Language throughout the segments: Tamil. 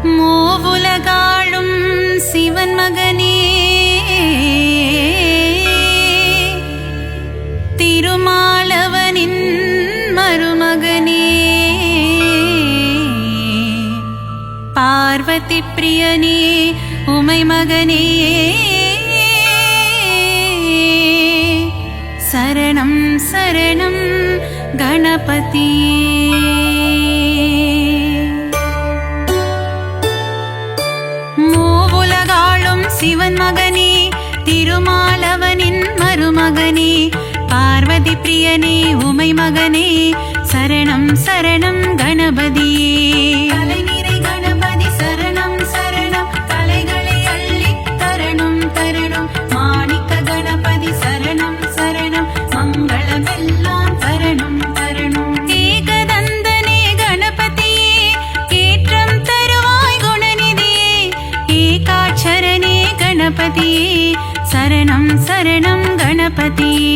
மூவுலகாளும் சிவன் மகனே திருமாலவனின் மருமகனே பார்வதி பிரியனே உமை மகனே சரணம் சரணம் கணபதியே மூவுலகாளும் சிவன் மகனே திருமாலவனின் மருமகனே பார்வதி பிரியனே உமை மகனே சரணம் சரணம் கணபதியே கலைநிறை கணபதி சரணம் சரணம் கலைகளை அள்ளி தரணும் தரணும் மாணிக்க கணபதி சரணம் சரணம் மங்களமெல்லாம் தரணும் தரணும் ஏகதந்தனே கணபதியே ஏற்றம் தருவாய் குணநிதியே ஏகாட்சரனே கணபதியே சரணம் சரணம் கணபதியே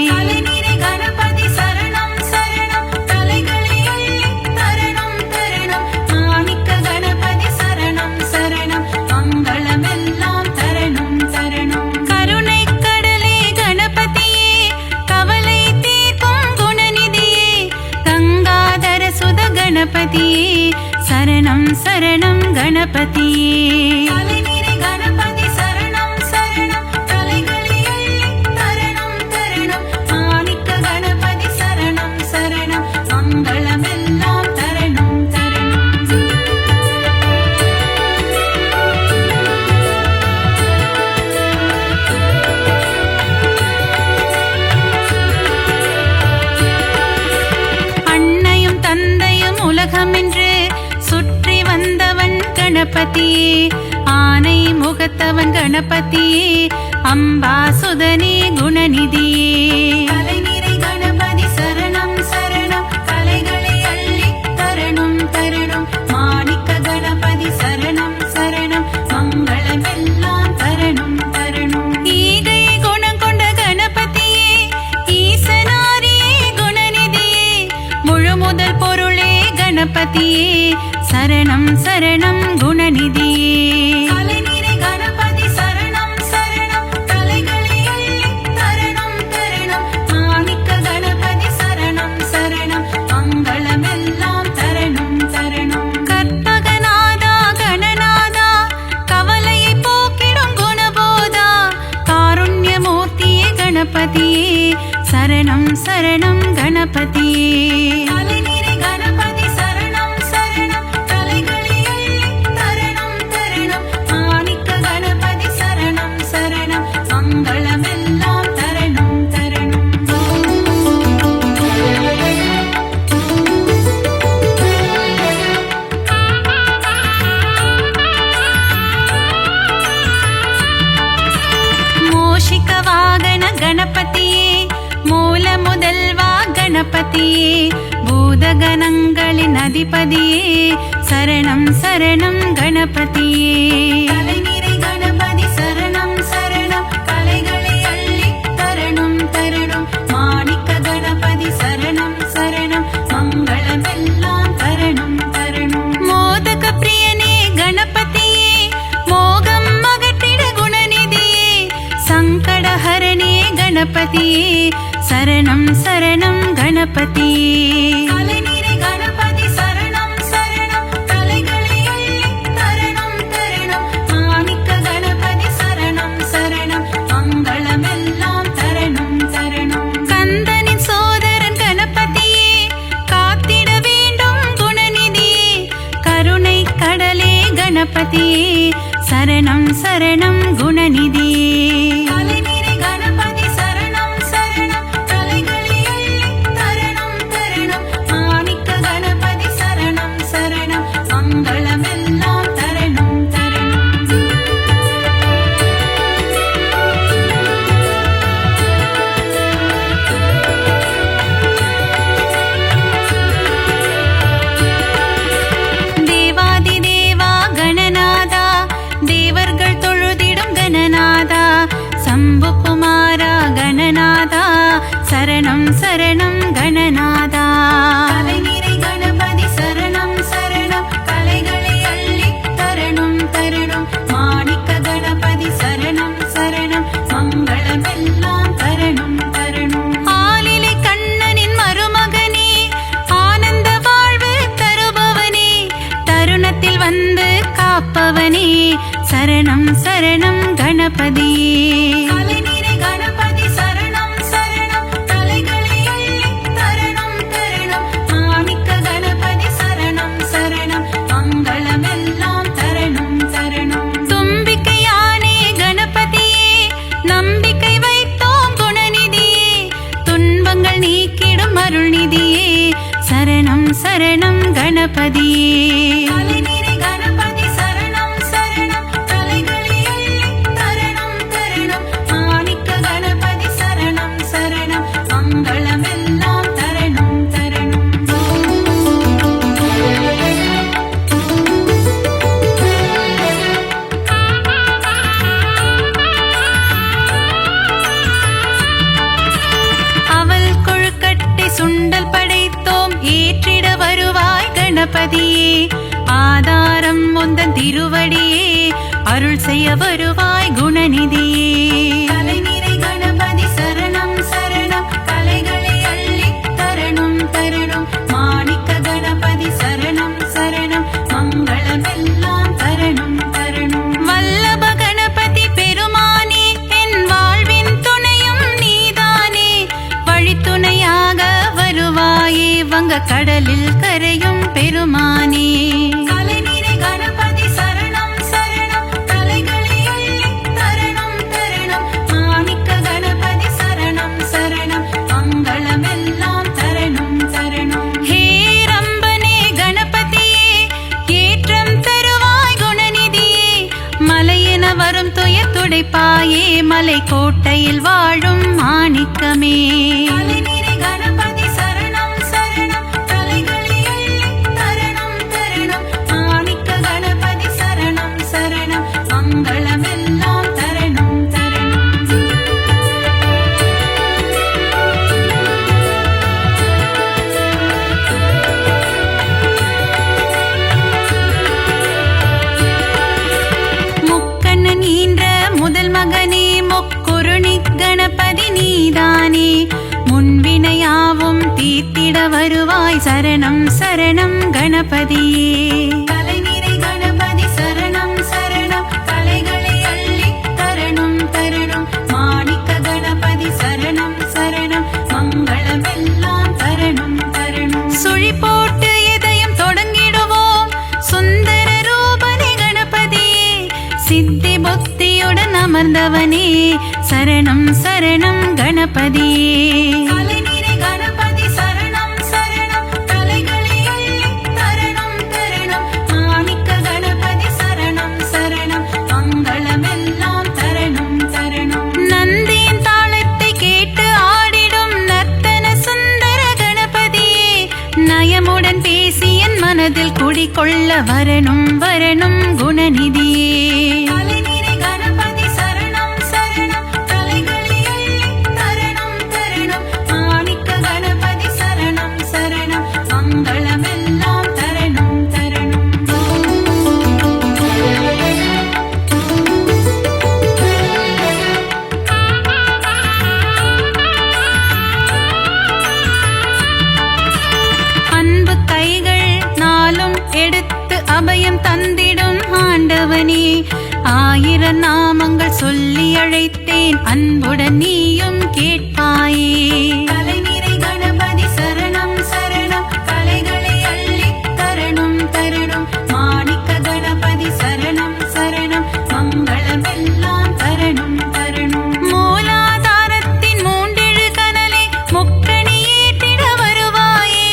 கலைநிறை கணபதி சரணம் சரணம் கலைகளை அள்ளி தரணும் தரணும் மாணிக்க கணபதி சரணம் சரணம் மங்களமெல்லாம் தரணும் தரணும் கருணை கடலே கணபதியே கவலை தீர்க்கும் குணநிதியே கங்காதர சுத கணபதியே சரணம் சரணம் கணபதியே கலைநிறை கணபதி சரணம் சரணம் கலைகளை அள்ளி தரணும் தரணும் மாணிக்க கணபதி சரணம் சரணம் மங்களமெல்லாம் தரணும் தரணும் அன்னையும் தந்தையும் உலகமென்று சுற்றி வந்தவன் கணபதியே ஆனை முகத்தவன் கணபதியே அம்பாசுதனே குணநிதியே கலைநிறை கணபதி சரணம் சரணம் கலைகளை அள்ளி தரணும் தரணும் மாணிக்க கணபதி சரணம் சரணம் மங்களமெல்லாம் தரணும் தரணும் ஈகை குணம் கொண்ட கணபதியே ஈசனாரியே குணநிதியே முழுமுதல் பொருளே கணபதியே சரணம் சரணம் குணநிதியே கலைநிறை கணபதி சரணம் சரணம் கலைகளை அள்ளி தரணும் தரணும் மாணிக்க கணபதி சரணம் சரணம் மங்களமெல்லாம் தரணும் தரணும் கற்பகநாதா கணநாதா கவலையை போக்கிடும் குணபோதா காருண்யமூர்த்தியே கணபதியே சரணம் சரணம் கணபதியே கலைநிறை கணபதி சரணம் சரணம் கலைகளை அள்ளி தரணும் தரணும் மாணிக்க கணபதி சரணம் சரணம் மங்களமெல்லாம் தரணும் தரணும் மோஷிக வாகன கணபதியே மூல முதல்வா கணபதியே பூதகணங்களின் அதிபதியே சரணம் சரணம் கணபதியே கலைநிறை கணபதி சரணம் சரணம் கலைகளை அள்ளி தரணும் தரணும் மாணிக்க கணபதி சரணம் சரணம் மங்களமெல்லாம் தரணும் தரணும் மோதக பிரியனே கணபதியே மோகம் அகற்றிட குணநிதியே சங்கடஹரணே கணபதியே சரணம் சரணம் கணபதியே கலைநிறை கணபதி சரணம் சரணம் கலைகளை அள்ளி தரணும் தரணும் மாணிக்க கணபதி சரணம் சரணம் மங்களமெல்லாம் தரணும் தரணும் கந்தனின் சோதரன் கணபதியே காத்திட வேண்டும் குணநிதியே கருணை கடலே கணபதியே சரணம் சரணம் குணநிதியே கலைநிறை கணபதி சரணம் சரணம் கலைகளை அள்ளி தரணும் தரணும் மாணிக்க கணபதி சரணம் சரணம் மங்களமெல்லாம் தரணும் தரணும் தேவாதி தேவா கணநாதா தேவர்கள் தொழுதிடும் கணநாதா சம்புகுமாரா கணநாதா சரணம் சரணம் கணநாதா கலைநிறை கணபதி சரணம் சரணம் கலைகளை அள்ளி சரணம் சரணம் கணபதியே. அருள்நிதியே சரணம் சரணம் கணபதியே. கணபதி சரணம் சரணம் தலைகளை அள்ளி தரணம் தரணம் மாணிக்க கணபதி சரணம் சரணம் மங்களம் எல்லாம் தரணம் தரணம். அவள் கொழுக்கட்டை சுண்டல் படைத்தோம் ஏற்றிட வருவாய் கணபதியே. ஆதாரம் உந்தன் திருவடியே அருள் செய்ய வருவாய் குணநிதியே. தலைநிறை கணபதி சரணம் சரணம் கலைகளை அள்ளி தரணம் தரணம் மாணிக்க கணபதி சரணம் சரணம் மங்களம் எல்லாம் தரணம் தரணம். வல்லப கணபதி பெருமானே என் வாழ்வின் துணையும் நீதானே. வழித்துணையாக வருவாயே வங்க கடலில் கரையும் பெருமானே. தலைநிறை கணபதி சரணம் சரணம் தலைகளை அள்ளி தரணம் தரணம் மாணிக்க கணபதி சரணம் சரணம் மங்களம் எல்லாம் தரணம் தரணம். ஹே ரம்பனே கணபதியே ஏற்றம் தருவாய் குணநிதியே. மலையென வரும் துயர் துடைப்பாயே மலை கோட்டையில் வாழும் மாணிக்கமே. முதல் மகனே முக்குருணி கணபதி நீதானே. முன்வினையாவும் தீர்த்திட வருவாய் சரணம் சரணம் கணபதியே. தலைநிறை கணபதி சரணம் சரணம் கலைகளை அள்ளி தரணம் தரணம் மாணிக்க கணபதி சரணம் சரணம் மங்களம் எல்லாம் தரணம் தரணம். சுழி போட்டு இதயம் தொடங்கிடுவோம் சுந்தர ரூபனே கணபதியே. சித்தி புத்தியுடன் அமர்ந்தவனே சரணம் சரணம் கணபதியே. தலைநிறை கணபதி சரணம் சரணம் கலைகளை அள்ளி தரணம் தரணம் மாணிக்க கணபதி சரணம் சரணம் மங்களம் எல்லாம் தரணம் தரணம். நந்தியின் தாளத்தை கேட்டு ஆடிடும் நர்த்தன சுந்தர கணபதியே. நயமுடன் பேசி என் மனதில் குடிகொள்ள வரணும் வரணும் குணநிதியே. எடுத்து அபயம் தந்திடும் ஆண்டவனே. ஆயிரம் நாமங்கள் சொல்லி அழைத்தேன் அன்புடன் நீயும் கேட்பாயே. தலைநிறை கணபதி சரணம் சரணம் கலைகளை அள்ளி தரணம் தரணம் மாணிக்க கணபதி சரணம் சரணம் மங்களம் எல்லாம் தரணம் தரணம். மூலாதாரத்தின் மூன்றெழு கனலை முக்கணி ஏற்றிட வருவாயே.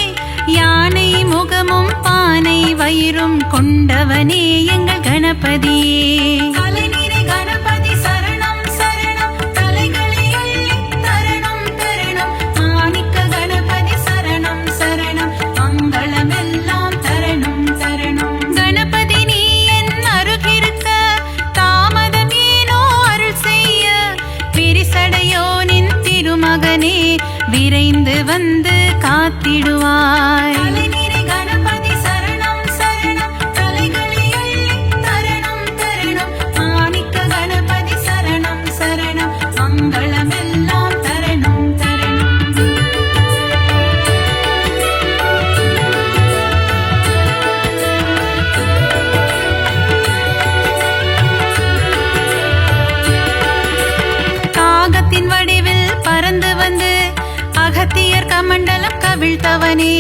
யானை முகமும் பானை வயிறும் கொண்டவனே எங்கள் கணபதியே. தலைநிறை கணபதி சரணம் சரணம் கலைகளை அள்ளி தரணம் தரணம் மாணிக்க கணபதி சரணம் சரணம் மங்களம் எல்லாம் தரணம் தரணம். கணபதி நீ என் அருகிருக்க தாமதம் ஏனோ அருள் செய்ய. விரிசடையோனின் திருமகனே விரைந்து வந்து காத்திடுவாய். காத்தவனே,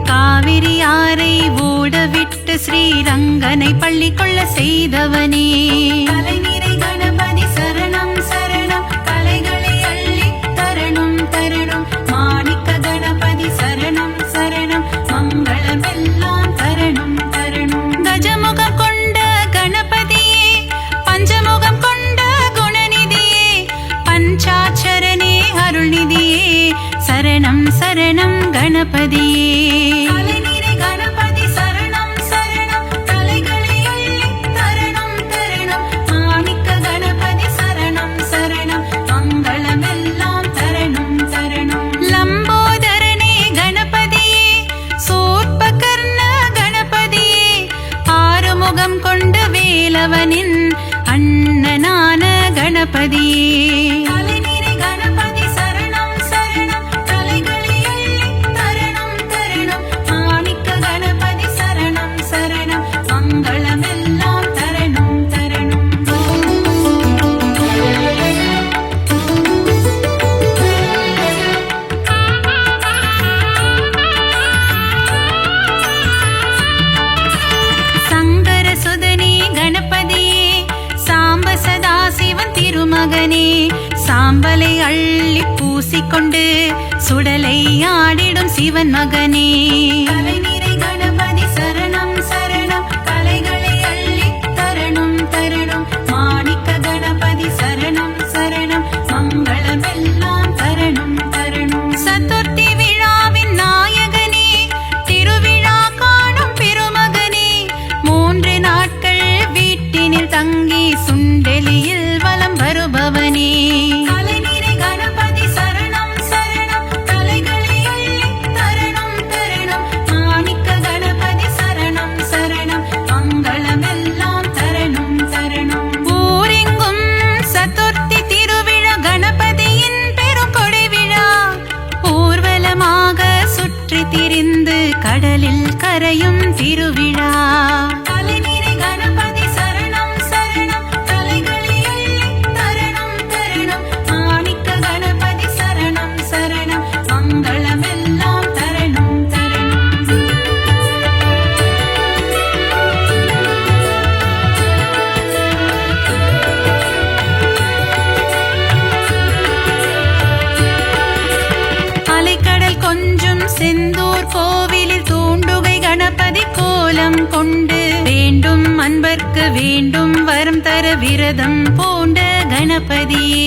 காவிரி ஆரை ஓடவிட்டு ஸ்ரீரங்கனை பள்ளி கொள்ள செய்தவனே, கலைநிறை கணபதி சரணம் சரணம், கலைகளை அள்ளி தரணும் தரணும், மாணிக்க கணபதி சரணம் சரணம், மங்களமெல்லாம் தரணும் தரணும். கஜமுகம் கொண்ட கணபதியே, பஞ்சமுகம் கொண்ட குணநிதியே, பஞ்சாட்சரனே அருள்நிதியே, சரணம் சரணம் கணபதியே, கலைநிறை கணபதி சரணம் சரணம், கலைகளை அள்ளி தரணும் தரணும், மாணிக்க கணபதி சரணம் சரணம், மங்களமெல்லாம் தரணும் தரணும். லம்போதரனே கணபதியே, சூர்பகர்ண கணபதியே, ஆறுமுகம் கொண்ட வேலவனின் அண்ணனான கணபதியே, கலைநிறை கணபதி சரணம் சரணம், கலைகளை அள்ளி தரணும் தரணும், மாணிக்க கணபதி சரணம் சரணம், மங்களமெல்லாம் தரணும் தரணும். சங்கர சுதனே கணபதியே, சாம்ப சதாசிவன் திருமகனே, சாம்பலை அள்ளி பூசிக்கொண்டு சுடலை ஆடிடும் சிவன் மகனே, கலைநிறை கணபதி சரணம் சரணம், கலைகளை அள்ளி தரணும் தரணும், மாணிக்க கணபதி சரணம் சரணம், மங்களமெல்லாம் தரணும் தரணும். சதுர்த்தி விழாவின் நாயகனே, திருவிழா காணும் பெருமகனே, 3 நாட்கள் வீட்டினில் தங்கி சுண்டெலியில் வலம் வருபவனே, கலைநிறை கணபதி சரணம் சரணம், கலைகளை அள்ளி தரணும் தரணும், மாணிக்க கணபதி சரணம் சரணம், மங்களமெல்லாம் தரணும் தரணும். ஊரெங்கும் சதுர்த்தி திருவிழா, கணபதியின் பெருங்கொடை விழா, ஊர்வலமாக சுற்றி திரிந்து கடலில் கரையும் திருவிழா, கலைநிறை கணபதி சரணம் சரணம், கலைகளை அள்ளி தரணும் தரணும், மாணிக்க கணபதி சரணம் சரணம், மங்களமெல்லாம் தரணும் தரணும். அலைக்கடல் கொஞ்சும் செந்தூர் கோவிலில் தூண்டுகை கணபதி கோலம் கொண்டு, வேண்டும் அன்பர்க்கு வேண்டும் வரம் தர விரதம் பூண்ட கணபதியே,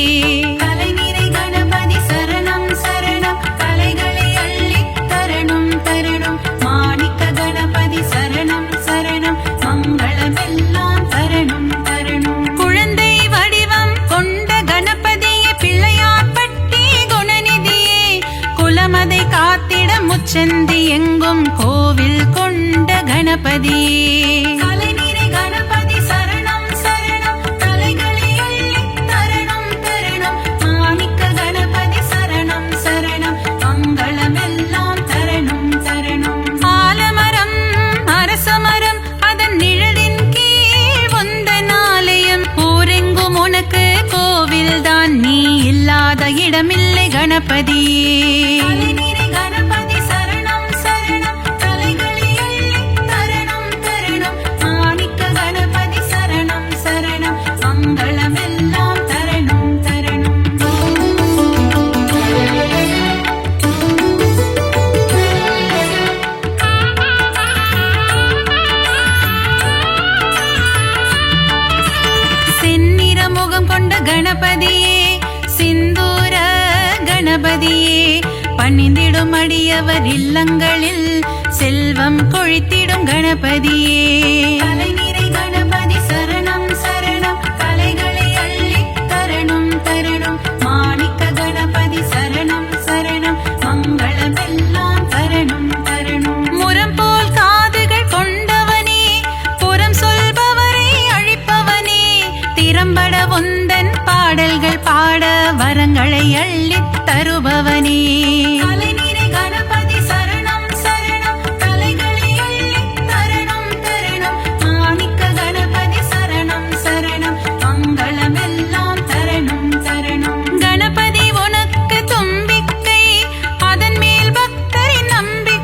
கலைநிறை கணபதி சரணம் சரணம், கலைகளை அள்ளி தரணும் தரணும், மாணிக்க கணபதி சரணம் சரணம், மங்களமெல்லாம் தரணும் தரணும். குழந்தை வடிவம் கொண்ட கணபதியே, பிள்ளையார்பட்டி குணநிதியே, குலமதை காத்திட முச்சந்தி எங்கும் கோவில் கொண்ட கணபதியே, கலைநிறை கணபதி சரணம் சரணம், கலைகளை அள்ளி தரணும் தரணும், மாணிக்க கணபதி சரணம் சரணம், மங்களமெல்லாம் தரணும் தரணும். ஆலமரம் அரசமரம் அதன் நிழலின் கீழ் உந்தன் ஆலயம், ஊரெங்கும் உனக்கு கோவில்தான், நீ இல்லாத இடமில்லை கணபதியே, கலைநிறை கணபதி சரணம் சரணம், கலைகளை அள்ளி தரணும் தரணும், மாணிக்க கணபதி சரணம் சரணம், மங்களமெல்லாம் தரணும் தரணும். செந்நிற முகம் கொண்ட கணபதியே, சிந்தூர கணபதியே, பணிந்திடும் அடியவர் இல்லங்களில் செல்வம் கொழித்திடும் கணபதியே, கலைநிறை கணபதி சரணம் சரணம், கலைகளை அள்ளி தரணும் தரணும், மாணிக்க கணபதி சரணம் சரணம், மங்களமெல்லாம் தரணும் தரணும். முரம் போல் காதுகள் கொண்டவனே, புறம் சொல்பவரை அழிப்பவனே, திறம்பட உந்தன் பாடல்கள் பாட வரங்களை அள்ளித் தருபவனே, கலைநிறை கணபதி சரணம் சரணம், கலைகளை அள்ளி தரணும் தரணும், மாணிக்க கணபதி சரணம் சரணம், மங்களமெல்லாம் தரணும் தரணும். கணபதி உனக்கு தும்பிக்கை, அதன் மேல் பக்தரின் நம்பிக்கை,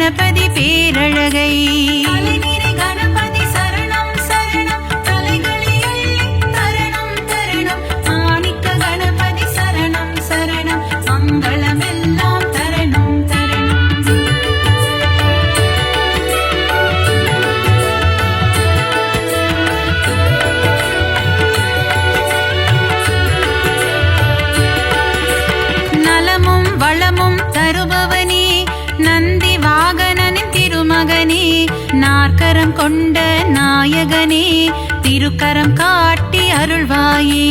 கணபதி பேரழகை. கணபதி சரணம் சரணம் கலைகளை அள்ளி தரணம் தரணம். மாணிக்க கணபதி சரணம் சரணம் மங்களமெல்லாம் தரணம் தரணம். நலமும் வளமும் தருபவனே நந்தி வாகனனின் திருமகனே. நாற்கரம் கொண்ட நாயகனே திருக்கரம் காட்டி அருள்வாயே.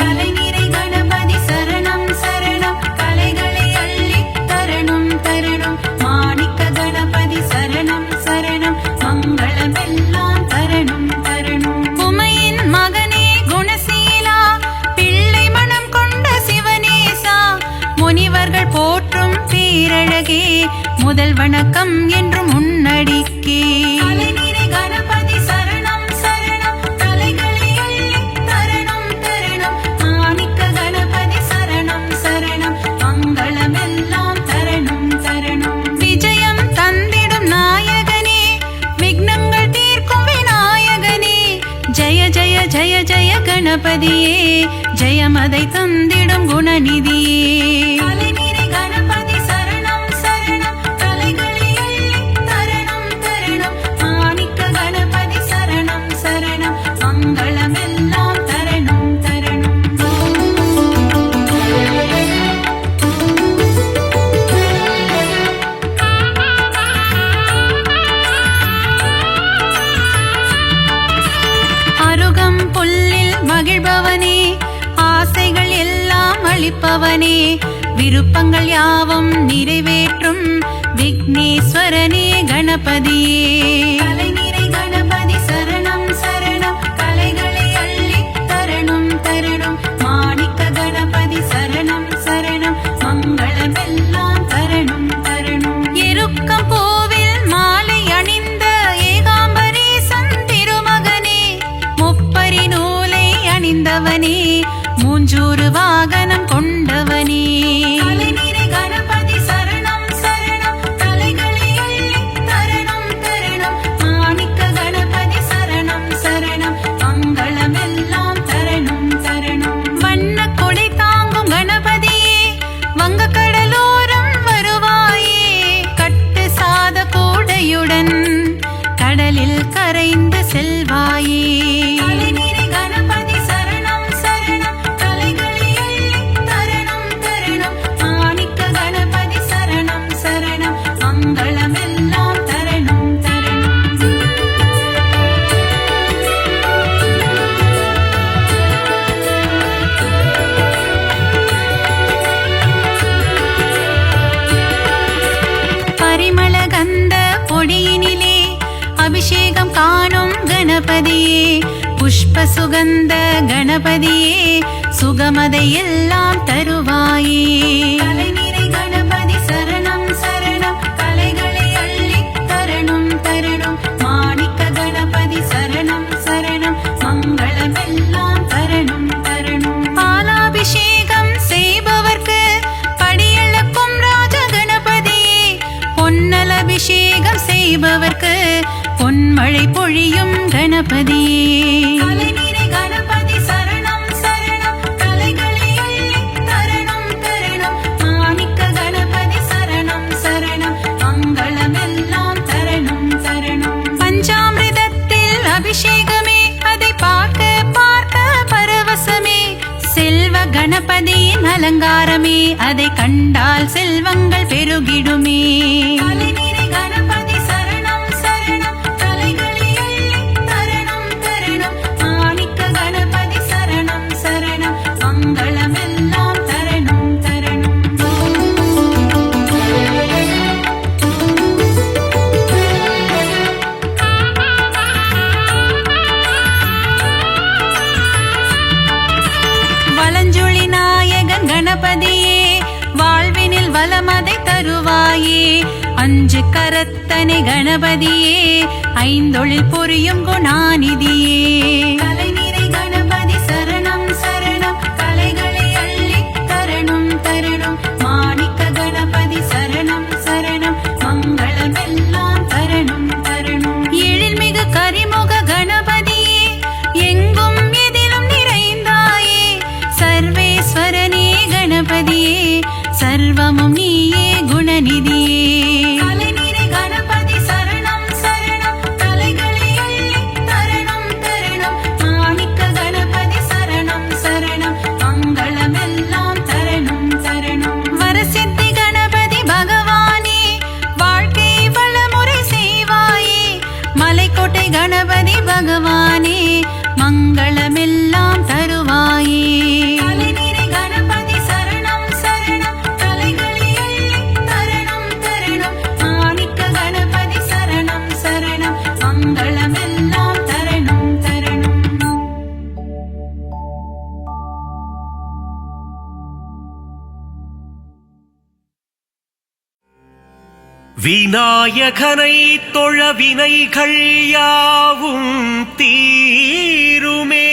கலைநிறை கணபதி சரணம் சரணம் கலைகளை அள்ளி தரணம் தரணம். மாணிக்க கணபதி சரணம் சரணம் மங்களமெல்லாம் தரணம் தரணம். உமையின் மகனே குணசீலா பிள்ளை மனம் கொண்ட சிவனேசா. முனிவர்கள் போற்றும் பேரழகே முதல் வணக்கம் என்றும் முன்னடிக்கே. கணபதி சரணம் சரணம் கலைகளை அள்ளி தரணம் தரணம். மாணிக்க கணபதி சரணம் சரணம் மங்களமெல்லாம் தரணம் தரணம். விஜயம் தந்திடும் நாயகனே விக்னங்கள் தீர்க்கும் விநாயகனே. ஜெய ஜெய ஜெய ஜெய கணபதியே ஜெயமதை தந்திடும் குணநிதியே. மகிழ்பவனே ஆசைகள் எல்லாம் அளிப்பவனே. விருப்பங்கள் யாவும் நிறைவேற்றும் விக்னேஸ்வரனே கணபதியே. கலைநிறை கணபதி சரணம் சரணம் கலைகளை அள்ளி தரணம் தரணம். மாணிக்க கணபதி சரணம் சரணம் மங்களமெல்லாம் தரணம் தரணம். எருக்கம் பூவில் மாலை அணிந்த ஏகாம்பரேசன் திருமகனே. முப்பரி நூலை அணிந்தவனே மூஞ்சூறு வாகனம் கொண்டவனே. கணபதி சரணம் சரணம் கலைகளை அள்ளி தரணம் தரணம். மாணிக்க கணபதி சரணம் சரணம் மங்களமெல்லாம் தரணம் தரணம். வண்ண கொடை தாங்கும் கணபதியே வங்க கடலோரம் வருவாயே. கட்டு சாத கூடையுடன் கடலில் கரைந்து செல்வாயே. அபிஷேகம் காணும் கணபதியே புஷ்ப சுகந்த கணபதியே சுகமதை எல்லாம் தருவாயே. கலைநிறை கணபதி சரணம் சரணம் கலைகளை அள்ளி தரணம் தரணம். மாணிக்க கணபதி சரணம் சரணம் மங்களமெல்லாம் தரணம் தரணம். பாலாபிஷேகம் செய்பவர்க்கு படியளக்கும் ராஜ கணபதியே. பொன்னல் அபிஷேகம் செய்பவர்க்கு பொன்மழை பொழியும் கணபதியே. கலைநிறை கணபதி சரணம் சரணம் கலைகளை அள்ளி தரணம் தரணம். மாணிக்க கணபதி சரணம் சரணம் மங்களமெல்லாம் தரணம் தரணம். பஞ்சாமிர்தத்தில் அபிஷேகமே அதை பார்க்க பார்க்க பரவசமே. செல்வ கணபதியின் அலங்காரமே அதை கண்டால் செல்வங்கள் பெருகிடுமே. கணபதியே வாழ்வினில் வளமதை தருவாயே. அஞ்சு கரத்தனை கணபதியே ஐந்தொழில் புரியும் குணாநிதியே. கலைநிறை கணபதி சரணம் சரணம் கலைகளை அள்ளி தரணம் தரணம். மாணிக்க கணபதி சரணம் சரணம் மங்களமெல்லாம் சர்வமும் நீயே குணநிதியே. கலைநிறை கணபதி சரணம் சரணம், தலைகளை அள்ளி தரணம் தரணம். மாணிக்க கணபதி சரணம் சரணம், மங்களமெல்லாம் தரணம் தரணம். வரசித்தி கணபதி பகவானே, வாழ்க்கை வளமுறை செய்வாயே. மலைக்கோட்டை கணபதி பகவானே, மங்களமெல்லாம் தருவாயே. கலைநிறை கணபதி சரணம் சரணம், தலைகளை அள்ளி தரணம் தரணம். மாணிக்க கணபதி சரணம் சரணம், மங்களமெல்லாம் தரணம் தரணம். விநாயகனை தொழ வினைகள் யாவும் தீருமே.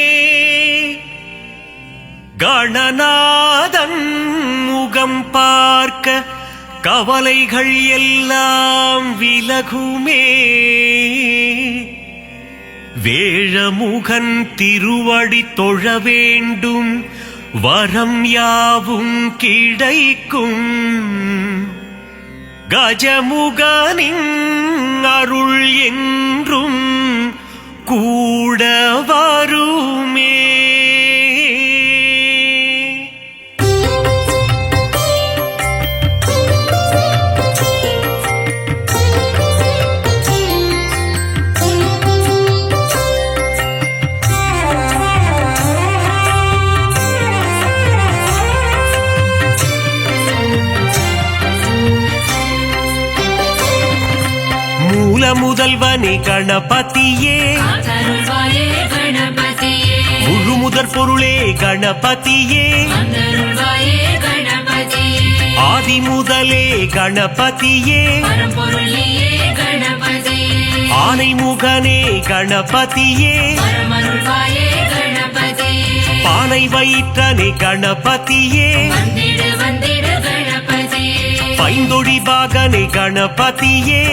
கணநாதன் முகம் பார்க்க கவலைகள் எல்லாம் விலகுமே. வேழமுகன் திருவடி தொழ வேண்டும், வரம் யாவும் கிடைக்கும். கஜமுகனின் அருள் என்றும் கூட வருமே. முதல்வனே கணபதியே, முழு முதற் பொருளே கணபதியே. ஆதி முதலே கணபதியே, ஆனை முகனே கணபதியே. பானை வயிற்றனே கணபதியே, பைந்தொடி பாகனே கணபதியே.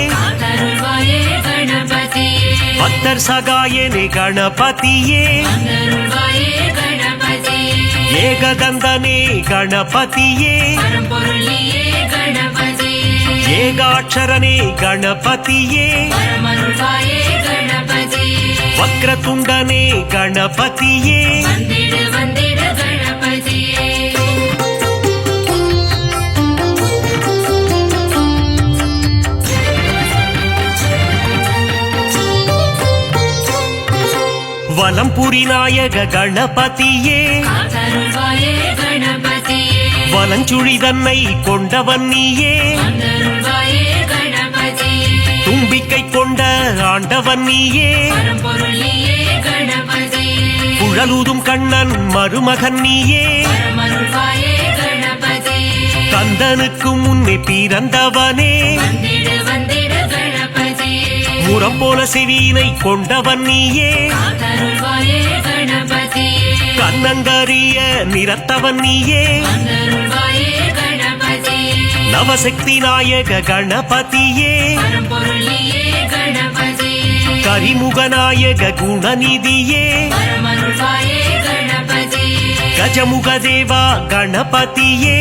பக்தர் சகாயனே கணபதியே, ஏகதந்தனே கணபதியே. ஏகாட்சரனே கணபதியே, வக்ரதுண்டனே கணபதியே. வலம்புரி நாயக கணபதியே, வலஞ்சுழி தன்னை கொண்டவன் நீயே. தும்பிக்கை கொண்ட ஆண்டவன் நீயே, குழலூதும் கண்ணன் மருமகன் நீயே. கந்தனுக்கு முன்னே பிறந்தவனே, முரம் போல செவியினை கொண்டவன் நீயே. கண்ணங்கரிய நிறத்தவன் நீயே. நவசக்தி நாயக கணபதியே, கரிமுகநாயக குணநிதியே. கஜமுக தேவா கணபதியே.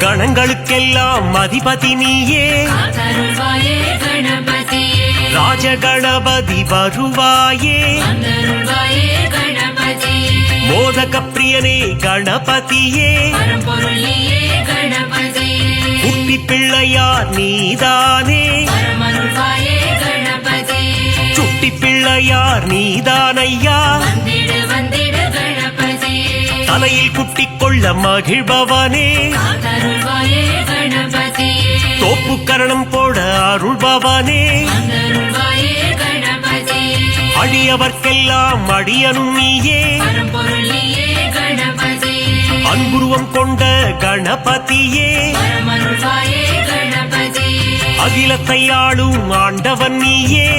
கணங்களுக்கெல்லாம் அதிபதி நீயே. ராஜகணபதி வருவாயே. மோதக பிரியனே கணபதியே. குட்டி பிள்ளையார் நீதானே. சுட்டி பிள்ளையார் நீதானையா. தலையில் குட்டிக் கொள்ள மகிழ்பவனே. தோப்பு கரணம் போட அருள்பவனே. அடியவர்க்கெல்லாம் அடியனும் நீயே. அன்புருவம் கொண்ட கணபதியே. அகிலத்தை ஆளும் ஆண்டவன் நீயே.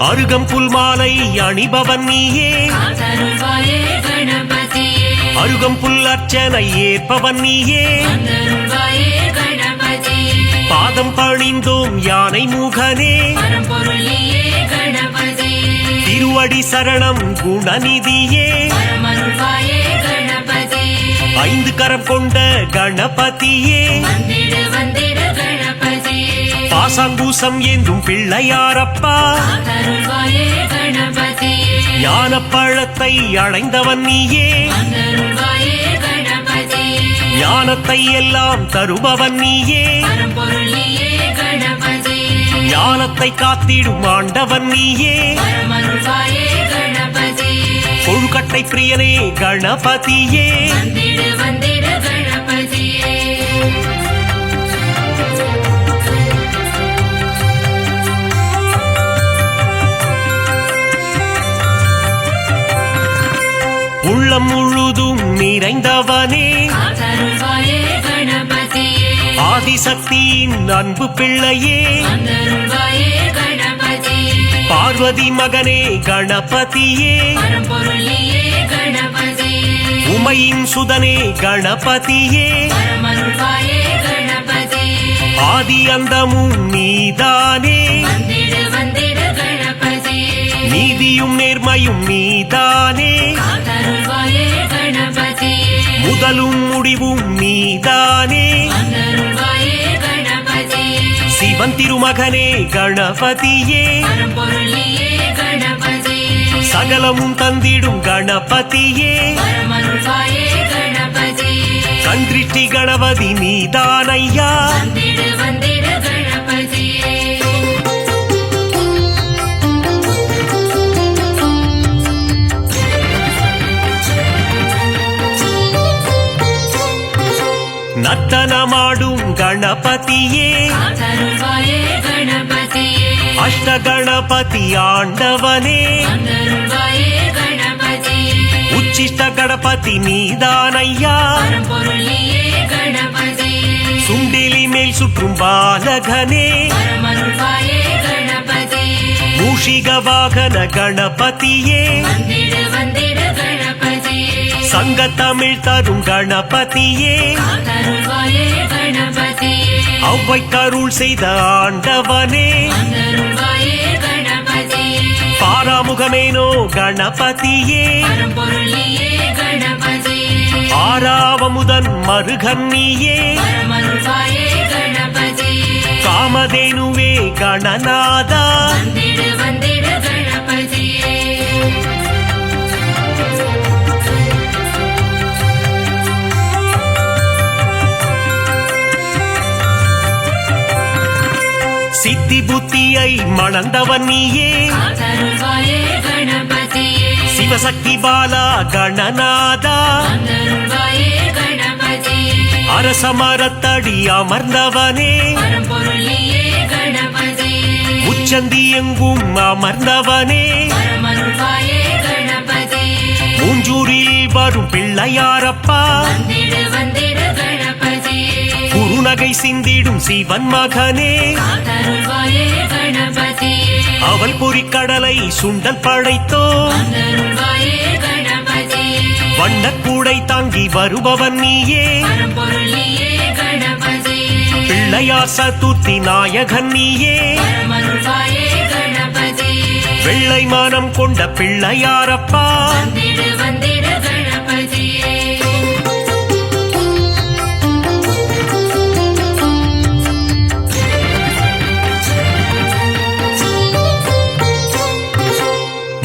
அருகம்புல் மாலை அணிபவன் நீயே காத்தருள்வாயே கணபதியே அருகம்புல் அர்ச்சனை ஏற்பவன் நீயே வந்தருள்வாயே கணபதியே பாதம் பணிந்தோம் யானை முகனே பரம்பொருள் நீயே கணபதியே திருவடி சரணம் குணநிதியே பரமருள்வாயே கணபதியே ஐந்து கரம் கொண்ட கணபதியே வந்திடு வந்திடு கணபதியே பாசாங்கூசம் ஏந்தும் பிள்ளையாரப்பா காத்தருள்வாயே கணபதியே ஞானப்பழத்தை அடைந்தவன் நீயே வந்தருள்வாயே கணபதியே ஞானத்தை எல்லாம் தருபவன் நீயே பரம்பொருள் நீயே கணபதியே ஞானத்தை காத்திடும் ஆண்டவன் நீயே பரமருள்வாயே கணபதியே கொழுக்கட்டை பிரியனே கணபதியே வந்திடு வந்திடு கணபதியே உள்ளம் முழுதும் நிறைந்தவனே காத்தருள்வாயே கணபதியே ஆதிசக்தியின் அன்பு பிள்ளையே வந்தருள்வாயே கணபதியே பார்வதி மகனே கணபதியே பரம்பொருள் நீயே கணபதியே உமையின் சுதனே கணபதியே பரமருள்வாயே கணபதியே ஆதி அந்தமும் நீதானே வந்திடு வந்திடு கணபதியே நீதியும் நேர்மையும் நீதானே காத்தருள்வாயே கணபதியே முதலும் முடிவும் நீதானே வந்தருள்வாயே கணபதியே சிவன் திருமகனே கணபதியே பரம்பொருள் நீயே கணபதியே சகலமும் தந்திடும் கணபதியே பரமருள்வாயே கணபதியே கந்திருஷ்டி கணபதி நீதானையா வந்திடு வந்திடு கணபதியே நர்த்தனமாடும் கணபதியே காத்தருள்வாயே கணபதியே அஷ்ட கணபதி ஆண்டவனே வந்தருள்வாயே கணபதியே உச்சிஷ்ட கணபதி நீதானையா பரம்பொருள் நீயே கணபதியே சுண்டிலி மேல் சுற்றும் பாலகனே பரமருள்வாயே கணபதியே மூஷிக வாகன கணபதியே வந்திடு வந்திடு கணபதியே சங்க தமிழ் தரும் கணபதியே காத்தருள்வாயே கணபதியே அவ்வை கருள் செய்த ஆண்டவனே வந்தருள்வாயே கணபதியே பாராமுகமேனோ கணபதியே பரம்பொருள் நீயே கணபதியே ஆறாவமுதன் மருகன் நீயே பரமருள்வாயே கணபதியே காமதேனுவே கணநாதா வந்திடு வந்திடு கணபதியே சித்தி புத்தியை மணந்தவன் நீயே காத்தருள்வாயே கணபதியே சிவசக்தி பாலா கணநாதா வந்தருள்வாயே கணபதியே அரச மரத்தடி அமர்ந்தவனே பரம்பொருள் நீயே கணபதியே உச்சந்தி எங்கும் அமர்ந்தவனே பரமருள்வாயே கணபதியே மூஞ்சூரில் வரும் பிள்ளையாரப்பா வந்திடு வந்திடு கணபதியே குறுநகை சிந்திடும் சிவன் மகனே காத்தருள்வாயே கணபதியே அவள் பொறிக்கடலை சுண்டல் படைத்தோ வந்தருள்வாயே கணபதியே வண்ணக்கூடை தாங்கி வருபவன் நீயே பரம்பொருள் நீயே கணபதியே பிள்ளையார் சதுர்த்தி நாயகன் நீயே பரமருள்வாயே கணபதியே வெள்ளை மானம் கொண்ட பிள்ளையாரப்பா வந்திடு வந்திடு கணபதியே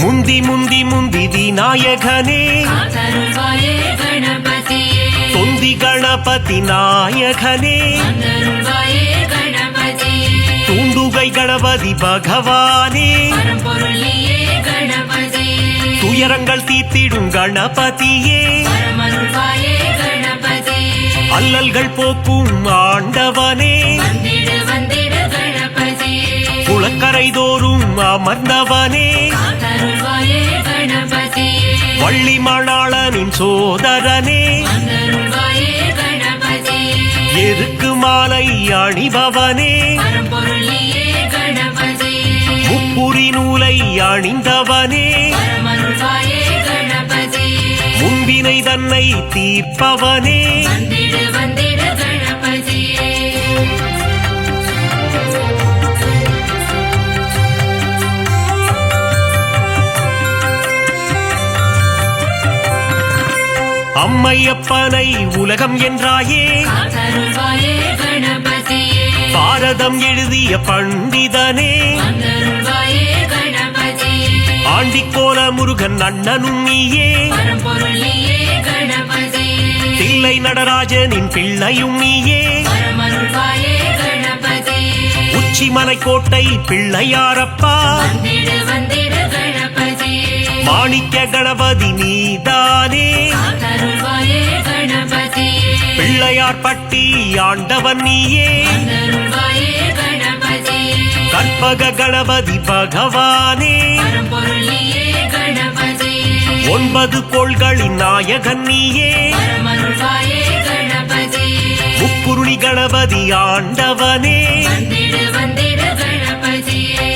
முந்தி முந்தி முந்தி விநாயகனே காத்தருள்வாயே கணபதியே தொந்தி கணபதி நாயகனே வந்தருள்வாயே கணபதியே தூண்டுகை கணபதி பகவானே பரம்பொருள் நீயே கணபதியே துயரங்கள் தீர்த்திடும் கணபதியே பரமருள்வாயே கணபதியே அல்லல்கள் போக்கும் ஆண்டவனே வந்திடு வந்திடு கணபதியே குளக்கரை தோறும் அமர்ந்தவனே காத்தருள்வாயே கணபதியே வள்ளி மணாளனின் சோதரனே வந்தருள்வாயே கணபதியே எருக்கு மாலை அணிபவனே பரம்பொருள் நீயே கணபதியே முப்புரி நூலை பணிந்தவனே வரமருள்வாயே கணபதியே முன்பினை தன்னை தீர்ப்பவனே வந்திடு வந்திடு கணபதியே அம்மையப்பனை உலகம் என்றாயே காத்தருள்வாயே கணபதியே பாரதம் எழுதிய பண்டிதனே வந்தருள்வாயே கணபதியே ஆண்டிக்கோல முருகன் அண்ணனும் நீயே பரம்பொருள் நீயே கணபதியே தில்லை நடராஜனின் பிள்ளையும் நீயே வரமருள்வாயே கணபதியே உச்சிமலை கோட்டை பிள்ளையாரப்பா வந்திடு வந்திடு கணபதியே மாணிக்க கணபதி நீதானே காத்தருள்வாயே கணபதியே பிள்ளையார் பட்டி ஆண்டவன் நீயே வந்தருள்வாயே கணபதியே கற்பக கணபதி பகவானே பரம்பொருள் நீயே கணபதியே 9 கோள்களின் நாயகன் நீயே வரமருள்வாயே கணபதியே முக்குருளி கணபதி ஆண்டவனே வந்திடு வந்திடு கணபதியே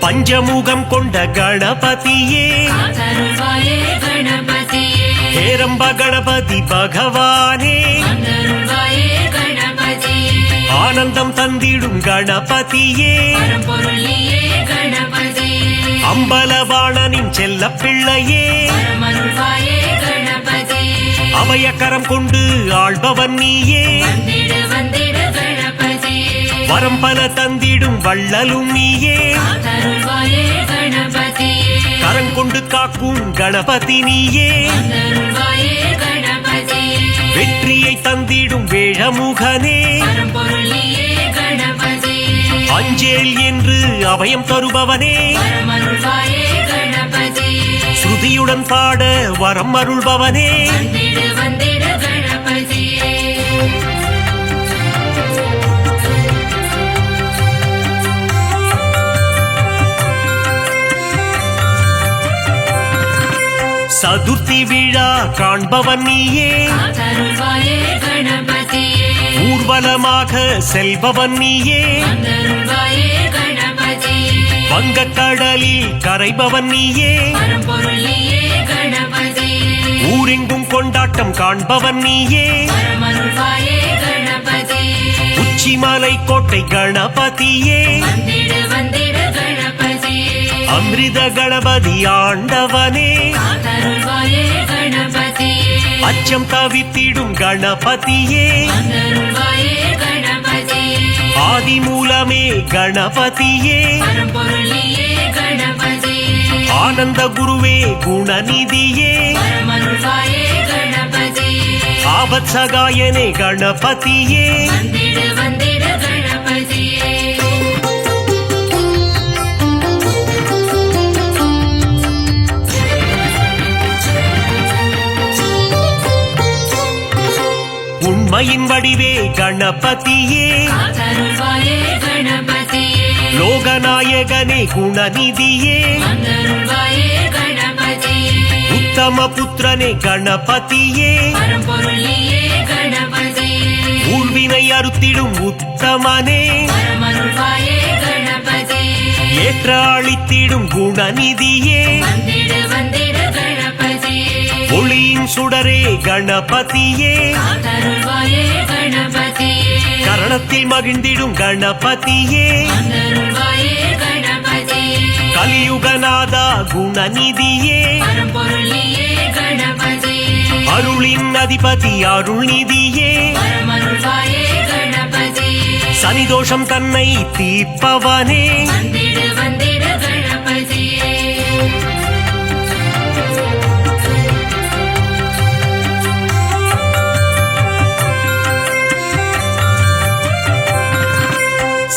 பஞ்சமுகம் கொண்ட கணபதியே காத்தருள்வாயே கணபதியே ஹேரம்ப கணபதி பகவானே வந்தருள்வாயே கணபதியே ஆனந்தம் தந்திடும் கணபதியே பரம்பொருள் நீயே கணபதியே அம்பலவாணனின் செல்ல பிள்ளையே வரமருள்வாயே கணபதியே அபயக்கரம் கொண்டு ஆள்பவன் நீயே வந்திடு வந்திடு கணபதியே வரம் பல தந்திடும் வள்ளலும் நீயே காத்தருள்வாயே கணபதியே கரங்கொண்டு காக்கும் கணபதி நீயே வந்தருள்வாயே கணபதியே வெற்றியை தந்திடும் வேழமுகனே பரம்பொருள் நீயே கணபதியே அஞ்சேல் என்று அபயம் தருபவனே வரமருள்வாயே கணபதியே ஸ்ருதியுடன் பாட வரம் அருள்பவனே வந்திடு வந்திடு கணபதியே சதுர்த்தி விழா காண்பவன் நீயே காத்தருள்வாயே கணபதியே ஊர்வலமாக செல்பவன் நீயே வந்தருள்வாயே கணபதியே வங்கக்கடலில் கரைபவன் நீயே பரம்பொருள் நீயே கணபதியே ஊரெங்கும் கொண்டாட்டம் காண்பவன் நீயே வரமருள்வாயே கணபதியே உச்சிமலை கோட்டை கணபதியே வந்திடு வந்திடு கணபதியே அமிர்த கணபதி ஆண்டவனே காத்தருள்வாயே கணபதியே அச்சம் தவித்திடும் கணபதியே வந்தருள்வாயே கணபதியே ஆதி மூலமே கணபதியே பரம்பொருள் நீயே கணபதியே ஆனந்த குருவே குணநிதியே வரமருள்வாயே கணபதியே ஆபத் சகாயனே கணபதியே வந்திடு வந்திடு கணபதியே உண்மையின் வடிவே கணபதியே காத்தருள்வாயே கணபதியே லோகநாயகனே குணநிதியே வந்தருள்வாயே கணபதியே உத்தம புத்திரனே கணபதியே பரம்பொருள் நீயே கணபதியே ஊழ்வினை அறுத்திடும் உத்தமனே வரமருள்வாயே கணபதியே ஏற்ற அளித்திடும் குணநிதியே வந்திடு வந்திடு கணபதியே ஒளியின் சுடரே கணபதியே காத்தருள்வாயே கணபதியே கரணத்தில் மகிழ்ந்திடும் கணபதியே வந்தருள்வாயே கணபதியே கலியுகநாதா குணநிதியே பரம்பொருள் நீயே கணபதியே அருளின் அதிபதி அருள்நிதியே வரமருள்வாயே கணபதியே சனிதோஷம் தன்னை தீர்ப்பவனே வந்திடு வந்திடு கணபதியே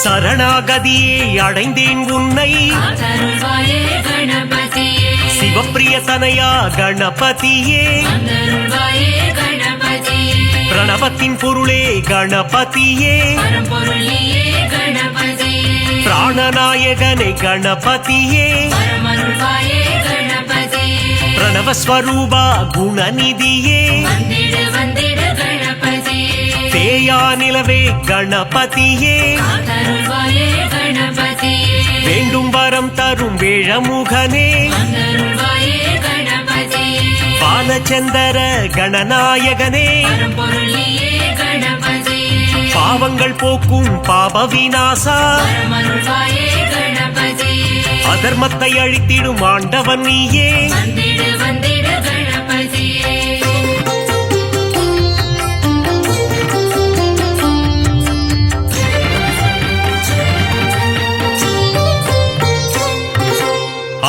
சரணாகதியே அடைந்தேன் உன்னை காத்தருள்வாயே கணபதியே சிவப்பிரிய தனையா கணபதியே வந்தருள்வாயே கணபதியே பிரணவத்தின் பொருளே கணபதியே பரம்பொருள் நீயே கணபதியே பிராணநாயகனே கணபதியே வரமருள்வாயே கணபதியே பிரணவஸ்வரூபா குணநிதியே வந்திடு வந்திடு கணபதியே தேயா நிலவே கணபதியே காத்தருள்வாயே கணபதியே வேண்டும் வரம் தரும் வேழமுகனே வந்தருள்வாயே கணபதியே பாலச்சந்தர கணநாயகனே பரம்பொருள் நீயே கணபதியே பாவங்கள் போக்கும் பாப விநாசா பரமருள்வாயே கணபதியே அதர்மத்தை அழித்திடும் ஆண்டவன் நீயே வந்திடு வந்திடு கணபதியே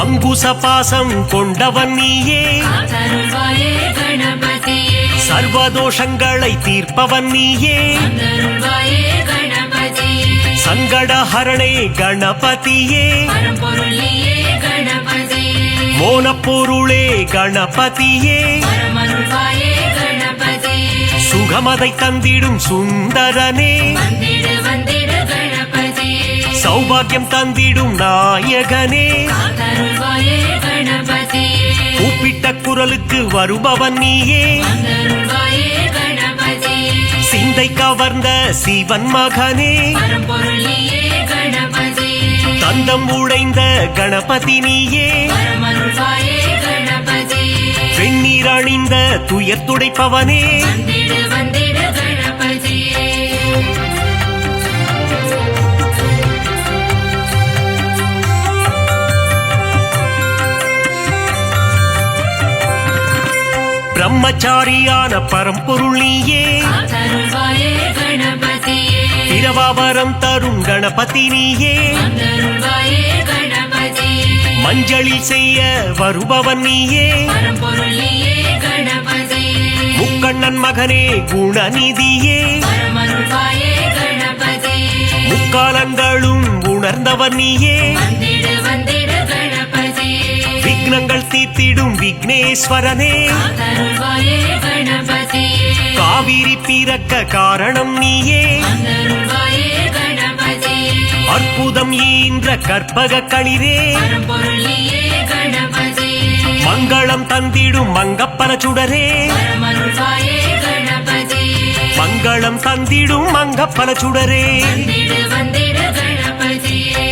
அங்குச பாசம் கொண்டவன் நீயே காத்தருள்வாயே கணபதியே சர்வதோஷங்களை தீர்ப்பவன் நீயே வந்தருள்வாயே கணபதியே சங்கடஹரணே கணபதியே பரம்பொருள் நீயே கணபதியே மோனப்பொருளே கணபதியே பரமருள்வாயே கணபதியே சுகமதை தந்திடும் சுந்தரனே வந்திடு வந்திடு கணபதியே சௌபாகியம் தந்திடும் நாயகனே காத்தருள்வாயே கணபதியே கூப்பிட்ட குரலுக்கு வருபவன் நீயே வந்தருள்வாயே கணபதியே சிந்தை கவர்ந்த சிவன் மகனே பரம்பொருள் நீயே கணபதியே தந்தம் உடைந்த கணபதி நீயே பரமருள்வாயே கணபதியே வெண்ணீர் அணிந்த துயர் துடைப்பவனே வந்திடு வந்திடு கணபதியே பிரம்மச்சாரியான பரம்பொருள் நீயே காத்தருள்வாயே கணபதியே இரவாவரம் தரும் கணபதி நீயே வந்தருள்வாயே கணபதியே மஞ்சளில் செய்ய வருபவன் நீயே பரம்பொருள் நீயே கணபதியே முக்கண்ணன் மகனே குணநிதியே பரமருள்வாயே கணபதியே முக்காலங்களும் உணர்ந்தவன் நீயே வந்திடு வந்திடு கணபதியே விக்னங்கள் தீர்த்திடும் விக்னேஸ்வரனே காத்தருள்வாயே கணபதியே காவிரி பிறக்க காரணம் நீயே வந்தருள்வாயே கணபதியே அற்புதம் ஈன்ற கற்பக களிரே பரம்பொருள் நீயே கணபதியே மங்களம் தந்திடும் மங்கப்பன சுடரே பரமருள்வாயே கணபதியே மங்களம் தந்திடும் மங்கப்பன சுடரே வந்திடு வந்திடு கணபதியே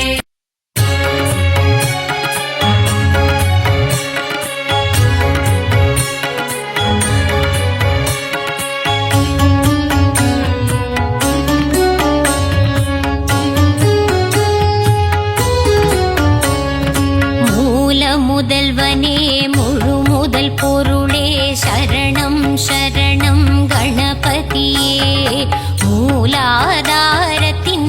முதல்வனே முழு முதல் பொருளே சரணம் சரணம் கணபதியே மூலாதாரத்தின்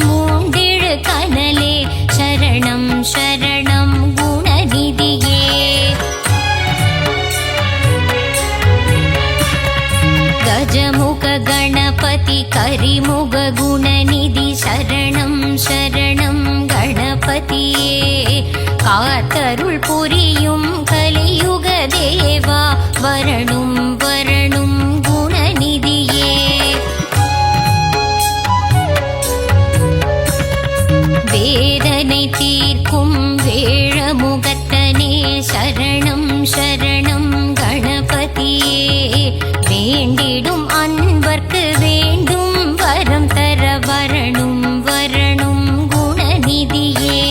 மூண்டிழு கனலே சரணம் சரணம் குணநிதியே கஜமுக கணபதி கரிமுக குணநிதி சரணம் சரணம் கணபதியே காத்தருள் புரியும் கலியுக தேவா வரணும் வரணும் குணநிதியே வேதனை தீர்க்கும் வேழமுகத்தனே சரணம் சரணம் கணபதியே வேண்டிடும் அன்பர்க்கு வேண்டும் வரம் தர வரணும் வரணும் குணநிதியே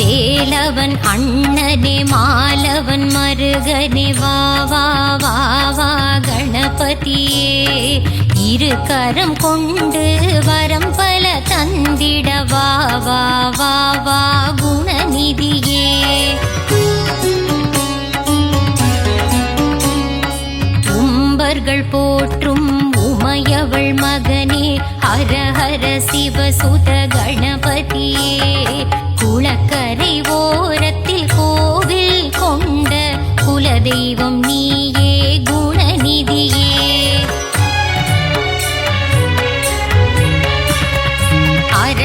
வேலவன் அண்ணனே மாலவன் மருகனே வா வா வா வா கணபதியே இரு கரம் கொண்டு வரம் பல தந்திட வா வா வா வா குணநிதியே உம்பர்கள் போற்றும் உமையவள் மகனே ஹர ஹர சிவசுத கணபதியே குளக்கரை ஓரத்தில் கோவில் கொண்ட குலதெய்வம் நீயே குணநிதியே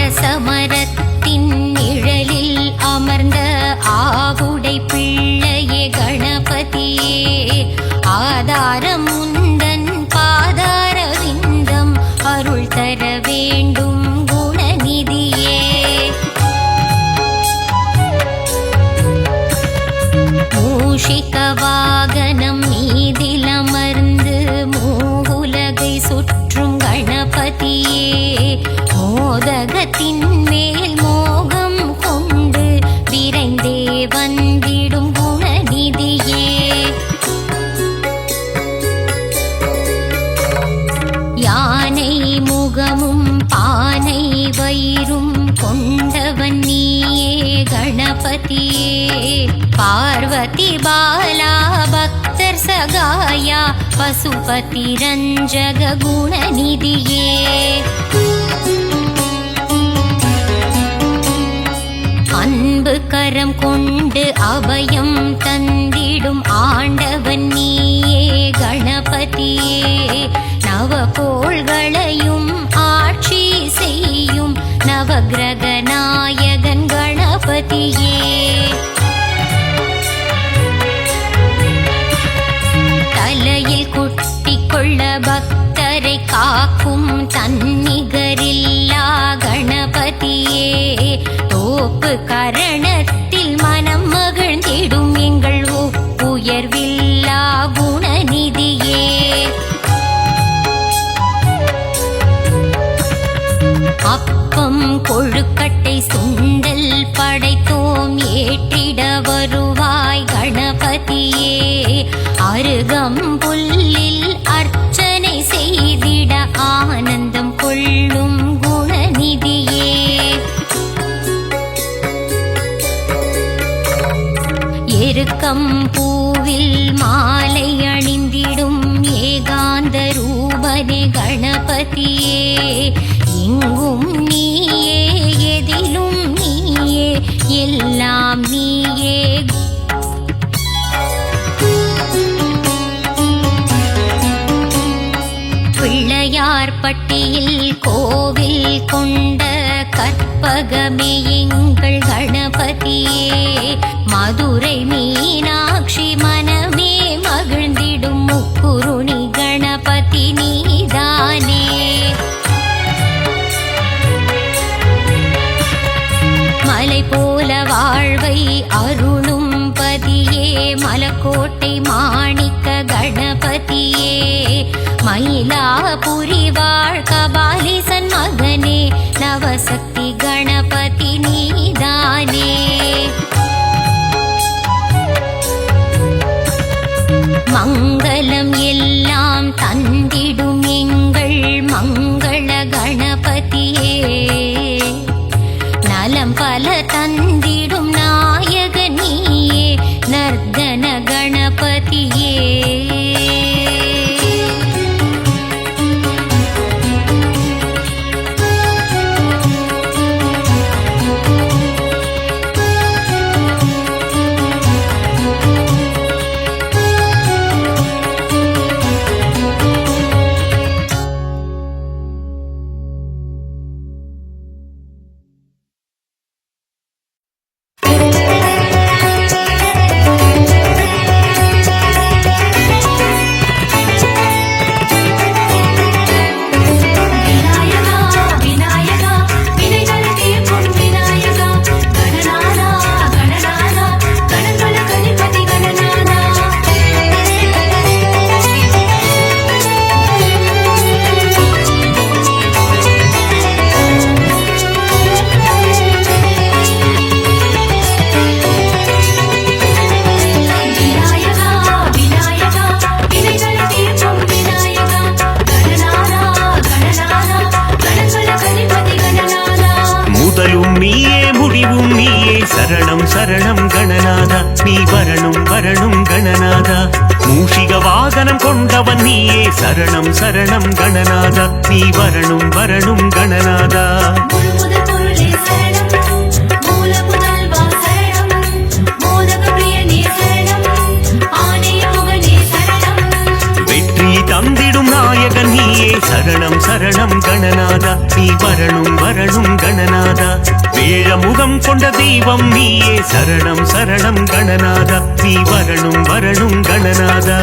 அரசமரத்தின் நிழலில் அமர்ந்த ஆவுடை பிள்ளையே கணபதியே ஆதாரம் முந்தன் பாதார விந்தம் அருள் தர வேண்டும் குணநிதியே மூஷிக வாகனம் மீதிலமர்ந்து மூவுலகை சுற்றும் கணபதியே மோதகத்தின் மேல் மோகம் கொண்டு விரைந்தே வந்திடும் குணநிதியே யானை முகமும் பானை வயிறும் கொண்டவன் நீயே கணபதியே பார்வதி பாலா பக்தர் சகாயா பசுபதி ரஞ்சக குணநிதியே அன்பு கரம் கொண்டு அபயம் தந்திடும் ஆண்டவன் நீயே கணபதியே நவகோள்களையும் ஆட்சி செய்யும் நவகிரக நாயகன் கணபதியே தலையில் குட்டி கொள்ள பக்தரை காக்கும் தன்னிகரில்லா கணபதியே தோப்பு கரணத்தில் மனம் மகிழ்ந்திடும் எங்கள் உயர்வில்லா குணநிதியே அப்பம் கொழுக்கட்டை சுண்டல் படைத்தோம் ஏற்றிட வருவாய் கணபதியே அருகம்புல்லில் அர்ச்சனை செய்திட ஆனந்தம் கொள்ளும் குணநிதியே எருக்கம் பூவில் மாலை அணிந்திடும் ஏகாந்த ரூபனே கணபதியே எங்கும் நீயே எதிலும் நீயே எல்லாம் நீயே பிள்ளையார்பட்டியில் கோவில் கொண்ட கற்பகமே எங்கள் கணபதியே மதுரை மீனாட்சி மனமே மகிழ்ந்திடும் முக்குருணி கணபதி நீதானே மலை போல வாழ்வை அருளும் பதியே மலக்கோட்டை மாணிக்க கணபதியே மயிலாபுரி வாழ் கபாலிசன் மகனே நவசக்தி கணபதி நீதானே மங்களம் எல்லாம் தந்திடும் எங்கள் மங்கள கணபதியே நலம் பல தந்திடும் நாயக நீயே நர்தன கணபதியே சரணம் சரணம் கணநாதா நீ வரணும் வரணும் கணநாதா மூஷிக வாகனம் கொண்டவன் நீயே சரணம் சரணம் கணநாதா நீ வரணும் வரணும் கணநாதா வெற்றி தந்திடும் நாயகன் நீயே சரணம் சரணம் கணநாதா நீ வரணும் வரணும் கணநாதா வேழமுகம் கொண்ட தெய்வம் நீயே சரணம் சரணம் கணநாதா நீ வரணும் வரணும் கணநாதா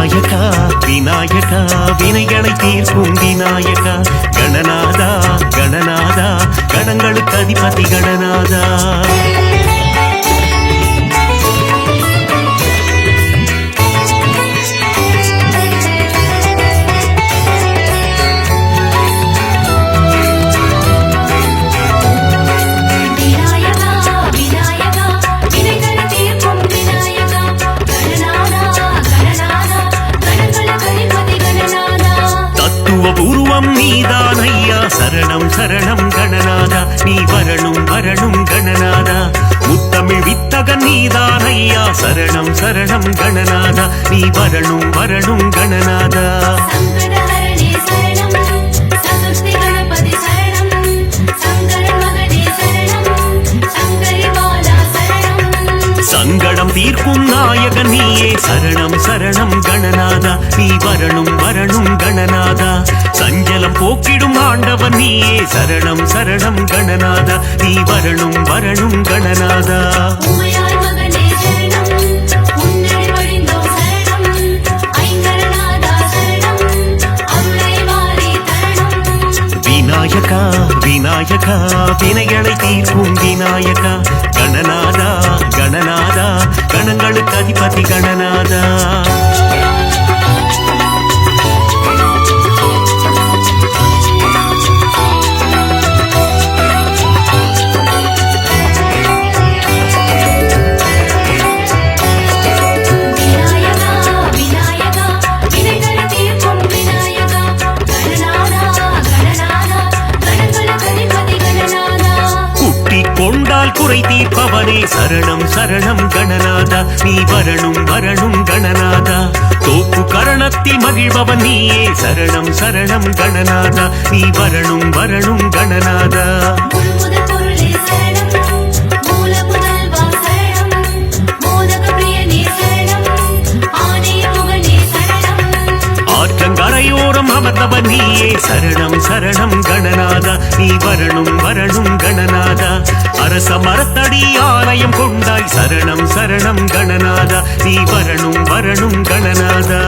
விநாயகா விநாயகா வினைகளை தீர்க்கும் விநாயகா கணநாதா கணநாதா கணங்களுக்கு அதிபதி கணநாதா பூர்வம் நீதான் ஐயா சரணம் சரணம் கணநாதா நீ வரணும் வரணும் கணநாதா முத்தமிழ் வித்தகன் நீதான் ஐயா சரணம் சரணம் கணநாதா நீ வரணும் வரணும் கணநாதா சங்கடம் தீர்க்கும் நாயகன் நீயே சரணம் சரணம் கணநாதா நீ வரணும் வரணும் கணநாதா சஞ்சலம் போக்கிடும் ஆண்டவன் நீயே சரணம் சரணம் கணநாதா நீ வரணும் வரணும் கணநாதா விநாயகா விநாயகா வினைகளை தீர்க்கும் விநாயகா கணநாதா கணநாதா கணங்களுக்கு அதிபதி கணநாதா கொண்டால் குறை தீர்ப்பவனே சரணம் சரணம் கணநாதா நீ வரணும் வரணும் கணநாதா தோப்பு கரணத்தில் மகிழ்பவன் நீயே சரணம் சரணம் கணநாதா நீ வரணும் வரணும் கணநாதா ஆற்றங்கரையோரம் அமர்ந்தவன் நீயே சரணம் சரணம் கணநாதா நீ வரணும் வரணும் கணநாதா அரச மரத்தடி ஆலயம் கொண்டாய் சரணம் சரணம் கணநாதா நீ வரணும் வரணும் கணநாதா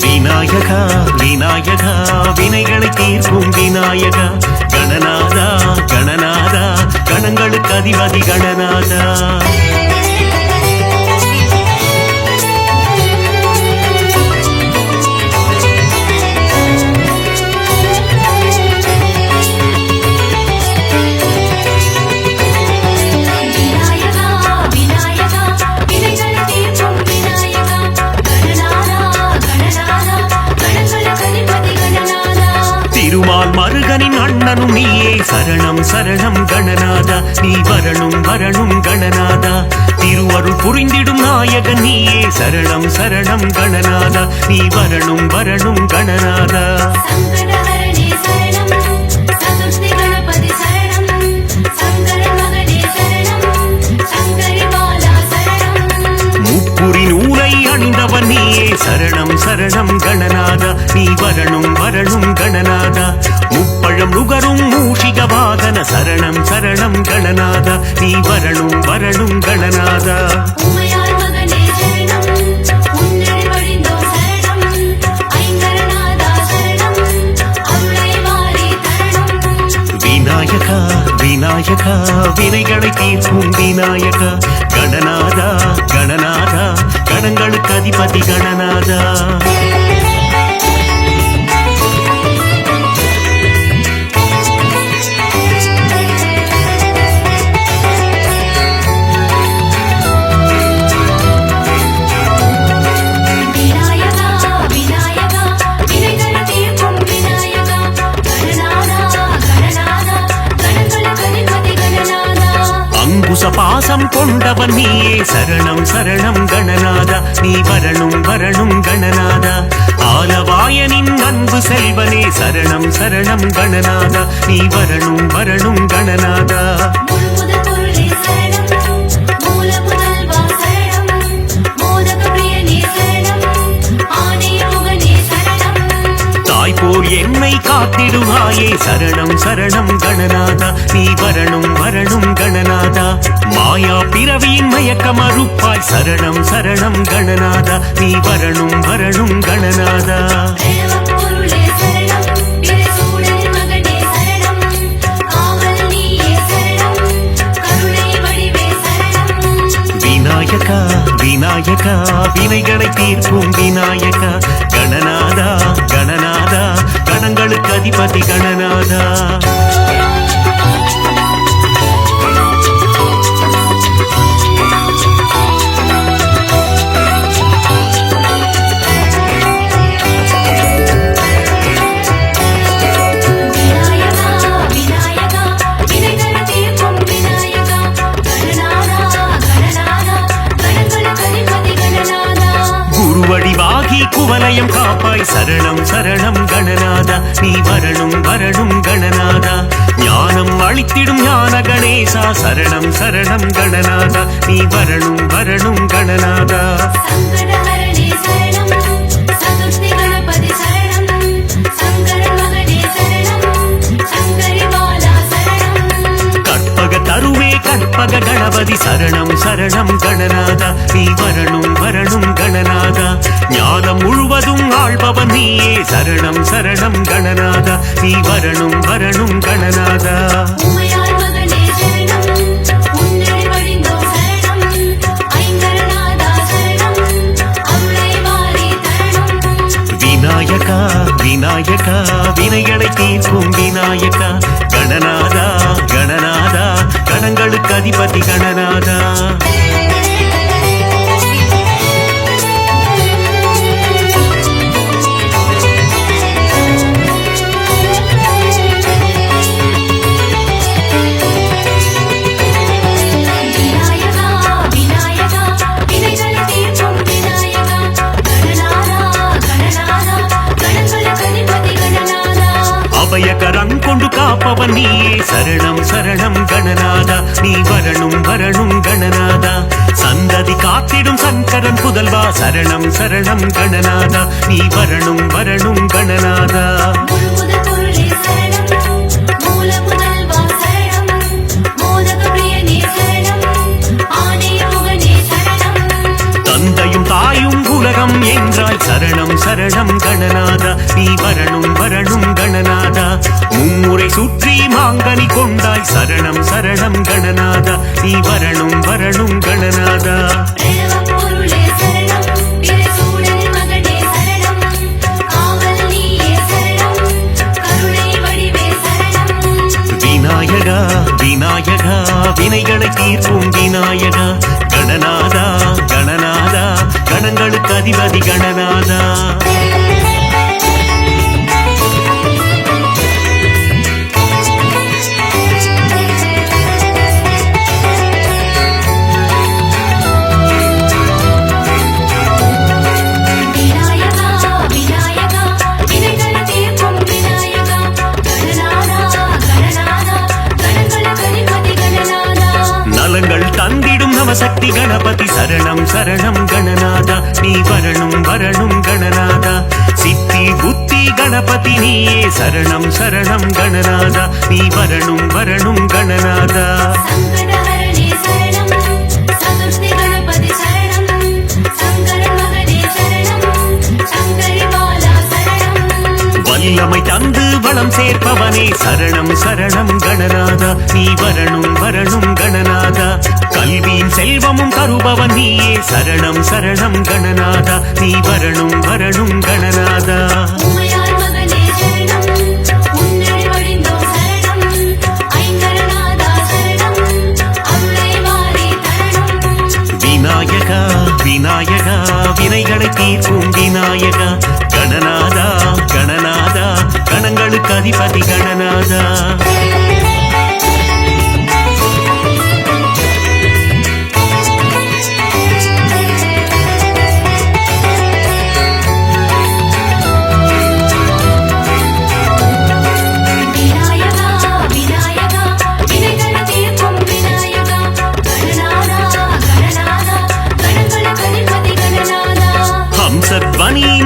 விநாயகா விநாயகா வினைகளை தீர்க்கும் விநாயகா கணநாதா கணநாதா கணங்களுக்கு அதிபதி கணநாதா திருமால் மருகனின் அண்ணனும் நீயே சரணம் சரணம் கணநாதா நீ வரணும் வரணும் கணநாதா திருவருள் புரிந்திடும் நாயகன் நீயே சரணம் சரணம் கணநாதா நீ வரணும் வரணும் கணநாதா முப்புரி நூலை அணிந்தவன் நீயே சரணம் சரணம் கணநாதா நீ வரணும் வரணும் கணநாதா முப்பழம் நுகரும் மூஷிக வாகன சரணம் சரணம் கணநாதா நீ வரணும் வரணும் கணநாதா விநாயகா விநாயகா வினைகளை தீர்க்கும் விநாயகா கணநாதா கணநாதா கணங்களுக்கு அதிபதி கணநாதா பாசம் கொண்டவன் நீயே சரணம் சரணம் கணநாதா நீ வரணும் வரணும் கணநாதா ஆலவாயனின் அன்பு செல்வனே சரணம் சரணம் கணநாதா நீ வரணும் வரணும் கணநாதா தாய் போல் என்னை காத்திடுவாயே சரணம் சரணம் கணநாதா நீ வரணும் வரணும் கணநாதா மாயா பிறவியின் மயக்கம் அறுப்பாய் சரணம் சரணம் கணநாதா நீ வரணும் வரணும் கணநாதா பொருளே சரணம் பிறசூழல் மகனே சரணம் காவல் நீயே சரணம் கருணை வடிவே சரணம் விநாயகா விநாயகா வினைகளை தீர்க்கும் விநாயகா கணநாதா கணநாதா கணங்களுக்கு அதிபதி கணநாதா குருவடிவாகி குவலயம் காப்பாய் சரணம் சரணம் கணநாதா நீ வரணும் வரணும் கணநாதா ஞானம் அளித்திடும் ஞான கணேசா சரணம் சரணம் கணநாதா நீ வரணும் வரணும் கணநாதா சங்கடஹரணே சரணம் சதுர்த்தி கணபதி சரணம் சங்கரன் மகனே சரணம் சங்கரிபாலா சரணம் கற்பக தருவே கற்பக கணபதி சரணம் சரணம் கணநாதா நீ வரணும் வரணும் கணநாதா ஞானம் முழுவதும் ஆள்பவன் நீயே சரணம் சரணம் கணநாதா நீ வரணும் வரணும் கணநாதா உமையாள் மகனே சரணம் உன்னடி வழிந்தோம் சரணம் ஐங்கரநாதா சரணம் அருளை வாரி தரணம் விநாயகா விநாயகா வினைகளை தீர்க்கும் விநாயகா கணநாதா கணநாதா கணங்களுக்கு அதிபதி கணநாதா விநாயகா விநாயகா வினைகளை தீர்க்கும் விநாயகா கணநாதா கணநாதா கணங்களுக்கு அதிபதி கணநாதா அபயகரம் கொண்டு காப்பவன் நீயே சரணம் சரணம் கணநாதா நீ வரணும் வரணும் கணநாதா சந்ததி காத்திடும் சங்கரன் புதல்வா சரணம் சரணம் கணநாதா நீ வரணும் வரணும் கணநாதா முழுமுத பொருளே சரணம் மூல புதல்வா சரணம் மோதக பிரியனே சரணம் ஆனே முகனே சரணம் தந்தையும் தாயும் உலகம் என்றாய் சரணம் சரணம் கணநாதா நீ வரணும் வரணும் கணநாதா மும்முறை சுற்றி மாங்கனி கொண்டாய் சரணம் சரணம் கணநாதா நீ வரணும் வரணும் கணநாதா பொருளே சரணம் பிறசூழல் மகனே சரணம் காவல் நீயே சரணம் கருணை வடிவே சரணம் விநாயகா விநாயகா வினைகளை தீர்க்கும் விநாயகா கணநாதா கணநாதா கணங்களுக்கு அதிபதி கணநாதா விநாயகா விநாயகா வினைகளை தீர்க்கும் விநாயகா கணநாதா கணநாதா கணங்களுக்கு அதிபதி கணநாதா நலங்கள் தந்திடும் நவசக்தி கணபதி சரணம் சரணம் கணநாதா நீ வரணும் வரணும் கணநாதா சித்தி புத்தி கணபதி நீயே சரணம் சரணம் கணநாதா நீ வரணும் வரணும் கணநாதா சங்கடஹரணே சரணம் சதுர்த்தி கணபதி சரணம் சங்கரன் மகனே சரணம் சங்கரிபாலா சரணம் வல்லமை தந்து வளம் சேர்ப்பவனே சரணம் சரணம் கணநாதா நீ வரணும் வரணும் கணநாதா கல்வியின் செல்வமும் தருபவன் நீயே சரணம் சரணம் கணநாதா நீ வரணும் வரணும் கணநாதா உமையாள் மகனே சரணம் உன்னடி வழிந்தோம் சரணம் ஐங்கரநாதா சரணம் அருளை வாரி தரணம் விநாயகா விநாயகா வினைகளை தீர்க்கும் விநாயகா கணநாதா கணநாதா கணங்களுக்கு அதிபதி கணநாதா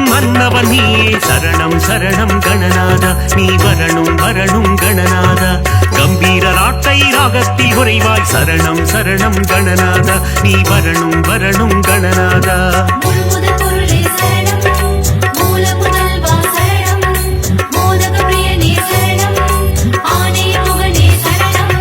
மன்னவன் நீயே சரணம் சரணம் கணநாதா நீ வரணும் வரணும் கணநாதா கம்பீர நாட்டை ராகத்தில் உறைவாய் சரணம் சரணம் கணநாதா நீ வரணும் வரணும் கணநாதா முழுமுதற் பொருளே சரணம் மூல முதல்வா சரணம் மோதக பிரியனே சரணம் ஆனே முகனே சரணம்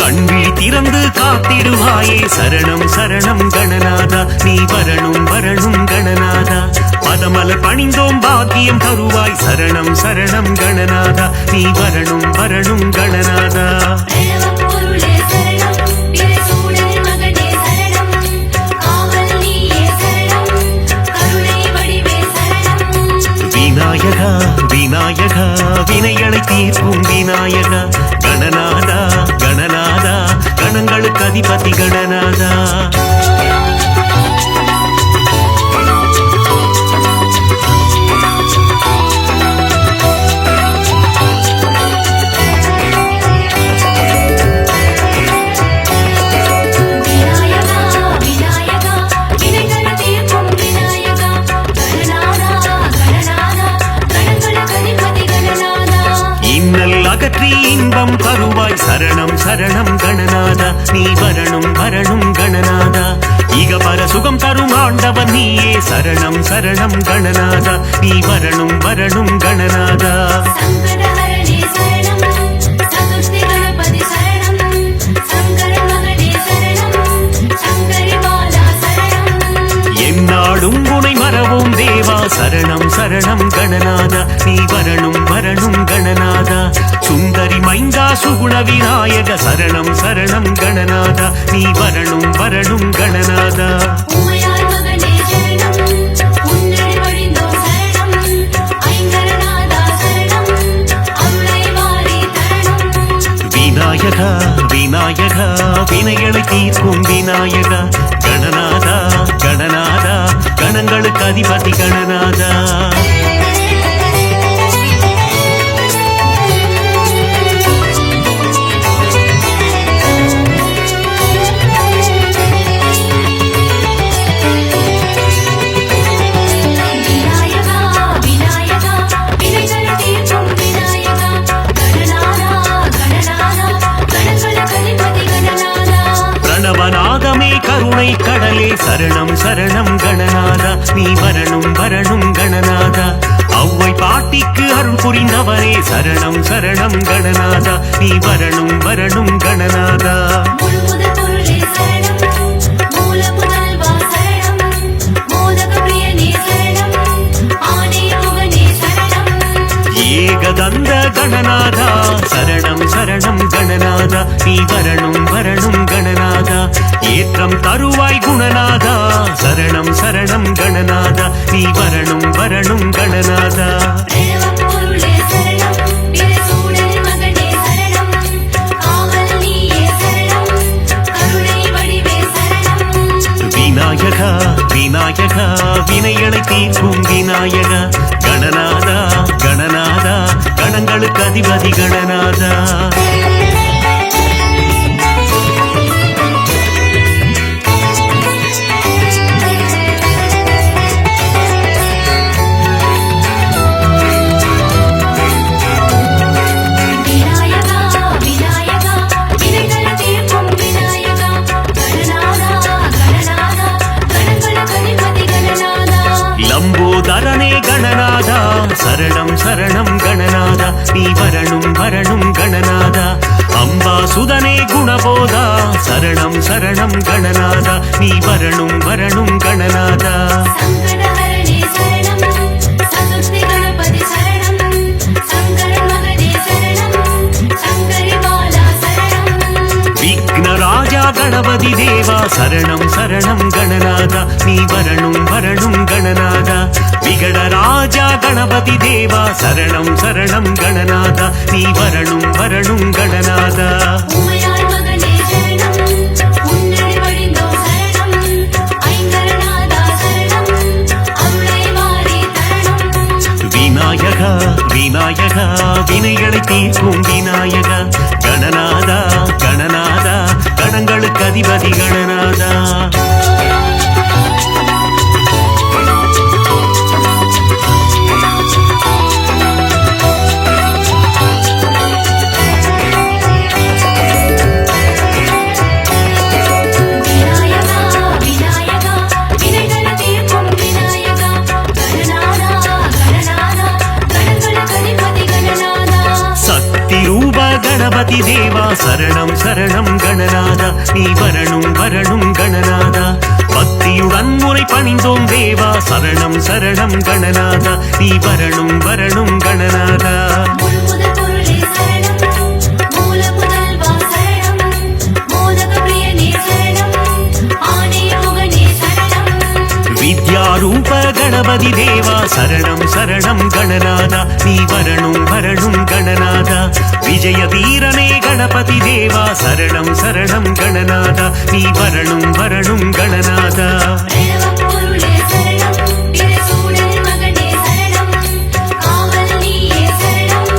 கண்விழி திறந்து காத்திடுவாயே சரணம் சரணம் கணநாதா நீ வரணும் வரணும் கணநாதா பதமலர் பணிந்தோம் பாக்கியம் தருவாய் சரணம் சரணம் கணநாதா நீ வரணும் வரணும் கணநாதா பிரணவப் பொருளே சரணம் பிறைசூடல் மகனே சரணம் காவல் நீயே சரணம் கருணை வடிவே சரணம் விநாயகா விநாயகா வினைகளை தீர்க்கும் விநாயகா கணநாதா கணநாதா கணங்களுக்கு அதிபதி கணநாதா விநாயகா விநாயகா வினைகள் தீர்க்கும் விநாயகா கணநாதா கணநாதா கணங்களுக்கு அதிபதி கணநாதா இன்னல் அகற்றி இன்பம் தருவாய் சரணம் சரணம் கணநாதா நீ வரணும் வரணும் கணநாதா இக பர சுகம் தரும் ஆண்டவன் நீயே சரணம் சரணம் கணநாதா நீ வரணும் வரணும் கணநாதா சங்கடஹரணே சரணம் சதுர்த்தி கணபதி சரணம் சங்கரன் மகனே சரணம் சங்கரி பாலா சரணம் எந்நாடும் குணை மறவோம் தேவா சரணம் சரணம் கணநாதா நீ வரணும் வரணும் கணநாதா சுந்தரி மைந்தா சுகுண விநாயக சரணம் சரணம் கணநாதா நீ வரணும் வரணும் கணநாதா உமையாள் மகனே சரணம் உன்னடி வழிந்தோம் சரணம் ஐங்கரநாதா சரணம் அருளை வாரி தரணம் விநாயகா விநாயகா வினைகளை தீர்க்கும் விநாயகா கணநாதா கணநாதா கணங்களுக்கு அதிபதி கணநாதா விநாயகா விநாயகா வினைகள் தீர்க்கும் விநாயகா கணநாதா கணநாதா கணங்களுக்கு அதிபதி கணநாதா பிரணவநாதமே கருணை கடலே சரணம் சரணம் கணநாதா நீ வரணும் வரணும் கணநாதா அவ்வை பாட்டிக்கு அருள் புரிந்தவரே சரணம் சரணம் கணநாதா நீ வரணும் வரணும் கணநாதா முழுமுதற் பொருளே சரணம் மூல முதல்வா சரணம் மோதக பிரியனே சரணம் ஆனே முகனே சரணம் ஏகதந்த கணநாதா சரணம் சரணம் கணநாதா நீ வரணும் வரணும் கணநாதா ஏற்றம் தருவாய் குணநாதா சரணம் சரணம் கணநாதா நீ வரணும் வரணும் கணநாதா பிரணவப் பொருளே சரணம் பிறைசூடல் மகனே சரணம் காவல் நீயே சரணம் கருணை வடிவே சரணம் விநாயகா விநாயகா வினைகளை தீர்க்கும் விநாயகா கணநாதா கணநாதா கணங்களுக்கு அதிபதி கணநாதா விநாயகா விநாயகா வினைகள் தீர்க்கும் விநாயகா கணநாதா கணநாதா கணங்களுக்கு அதிபதி கணநாதா லம்போதரனே கணநாதா சரணம் சரணம் கணநாதா நீ வரணும் வரணும் கணநாதா அம்பாசுதனே குணபோதா சரணம் சரணம் கணநாதா நீ வரணும் வரணும் கணநாதா சங்கடஹரணே சரணம் சதுர்த்தி கணபதி சரணம் சங்கரன் மகனே சரணம் சங்கரி பாலா சரணம் விக்னராஜா கணபதி தேவா சரணம் சரணம் கணநாதா நீ வரணும் வரணும் கணநாதா விகடராஜா கணபதி தேவா சரணம் சரணம் கணநாதா நீ வரணும் வரணும் கணநாதா உமையாள் மகனே சரணம் உன்னடி வழிந்தோம் சரணம் ஐங்கரநாதா சரணம் அருளை வாரி தரணம் விநாயகா விநாயகா வினைகளை தீர்க்கும் விநாயகா கணநாதா கணநாதா கணங்களுக்கு அதிபதி கணநாதா சரணம் சரணம் கணநாதா நீ வரணும் வரணும் கணநாதா பக்தியுடன் முறை பணிந்தோம் தேவா சரணம் சரணம் கணநாதா நீ வரணும் வரணும் கணநாதா முழுமுதற் பொருளே சரணம் மூல முதல்வா சரணம் மோதக பிரியனே சரணம் ஆனே முகனே சரணம் வித்யாரூப கணபதி தேவா சரணம் சரணம் கணநாதா நீ வரணும் வரணும் கணநாதா விஜய வீரனே கணபதி தேவா சரணம் சரணம் கணநாதா நீ வரணும் வரணும் கணநாதா பிரணவப் பொருளே சரணம் பிரசூடல் மகனே சரணம் காவல் நீயே சரணம்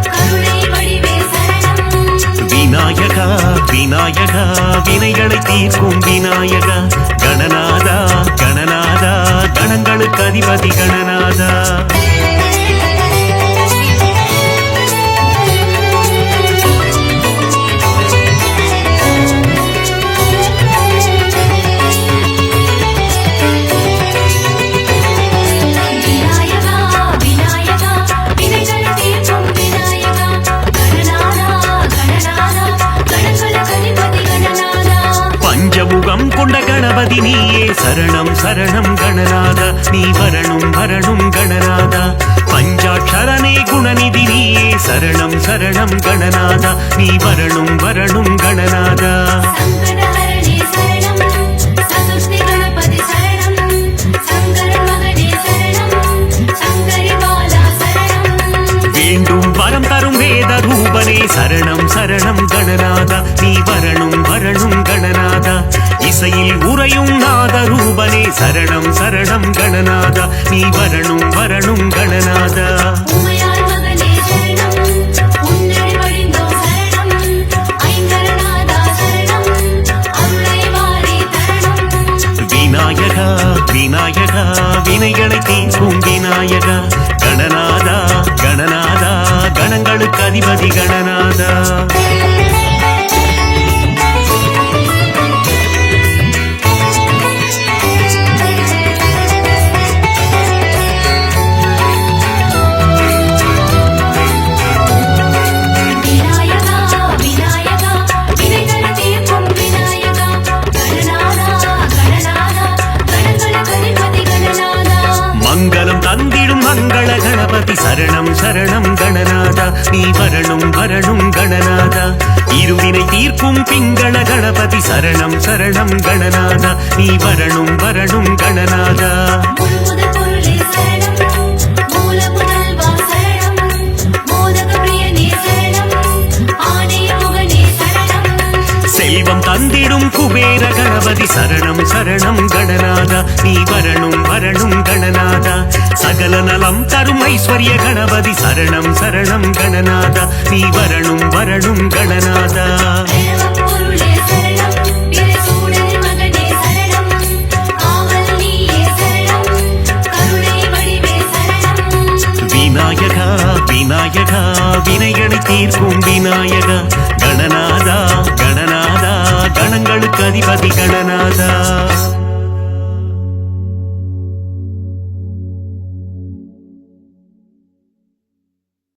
கருணை வடிவே சரணம் விநாயகா விநாயகா வினைகளை தீர்க்கும் விநாயகா கணநாதா கணநாதா கணங்களுக்கு அதிபதி கணநாதா விநாயகா விநாயகா வினைகள் தீர்க்கும் விநாயகா கணநாதா கணநாதா கணங்களுக்கு அதிபதி கணநாதா பஞ்சமுகம் கொண்ட கணபதி நீயே சரணம் சரணம் கணநாதா நீ வரணும் வரணும் கணநாதா பஞ்சாட்சரனே குணநிதி நீயே சரணம் சரணம் கணநாதா நீ வரணும் வரணும் கணநாதா சங்கடஹரணே சரணம் சதுர்த்தி கணபதி சரணம் சங்கரன் மகனே சரணம் சங்கரி பாலா சரணம் வேண்டும் வரம் தரும் வேத ரூபனே சரணம் சரணம் கணநாதா நீ வரணும் வரணும் கணநாதா இசையில் உறையும் நாத ரூபனே சரணம் சரணம் கணநாதா நீ வரணும் வரணும் கணநாதா உமையாள் மகனே சரணம் உன்னடி வழிந்தோம் சரணம் ஐங்கரநாதா சரணம் அருளை வாரி தரணம் விநாயகா விநாயகா வினைகளை தீர்க்கும் விநாயகா கணநாதா கணநாதா கணங்களுக்கு அதிபதி கணநாதா விநாயகா விநாயகா வினைகள் தீர்க்கும் விநாயகா கணநாதா கணநாதா கணங்களுக்கு அதிபதி கணநாதா மங்களம் தந்திடும் மங்கள கணபதி சரணம் சரணம் கணநாதா நீ வரணும் வரணும் கணநாதா இருவினை தீர்க்கும் பிங்கள கணபதி சரணம் சரணம் கணநாதா நீ வரணும் வரணும் கணநாதா முழுமுதற் பொருளே சரணம் மூல முதல்வா சரணம் மோதக பிரியனே சரணம் ஆனே முகனே சரணம் செல்வம் தந்திடும் குபேர கணபதி சரணம் சரணம் கணநாதா நீ வரணும் வரணும் கணநாதா சகல நலம் தரும் ஐஸ்வர்ய கணபதி சரணம் சரணம் கணநாதா நீ வரணும் வரணும் கணநாதா பிரணவப் பொருளே சரணம் பிரசூடல் மகனே சரணம் காவல் நீயே சரணம் கருணை வடிவே சரணம் விநாயகா விநாயகா வினைகளை தீர்க்கும் விநாயகா கணநாதா கணநாதா கணங்களுக்கு அதிபதி கணநாதா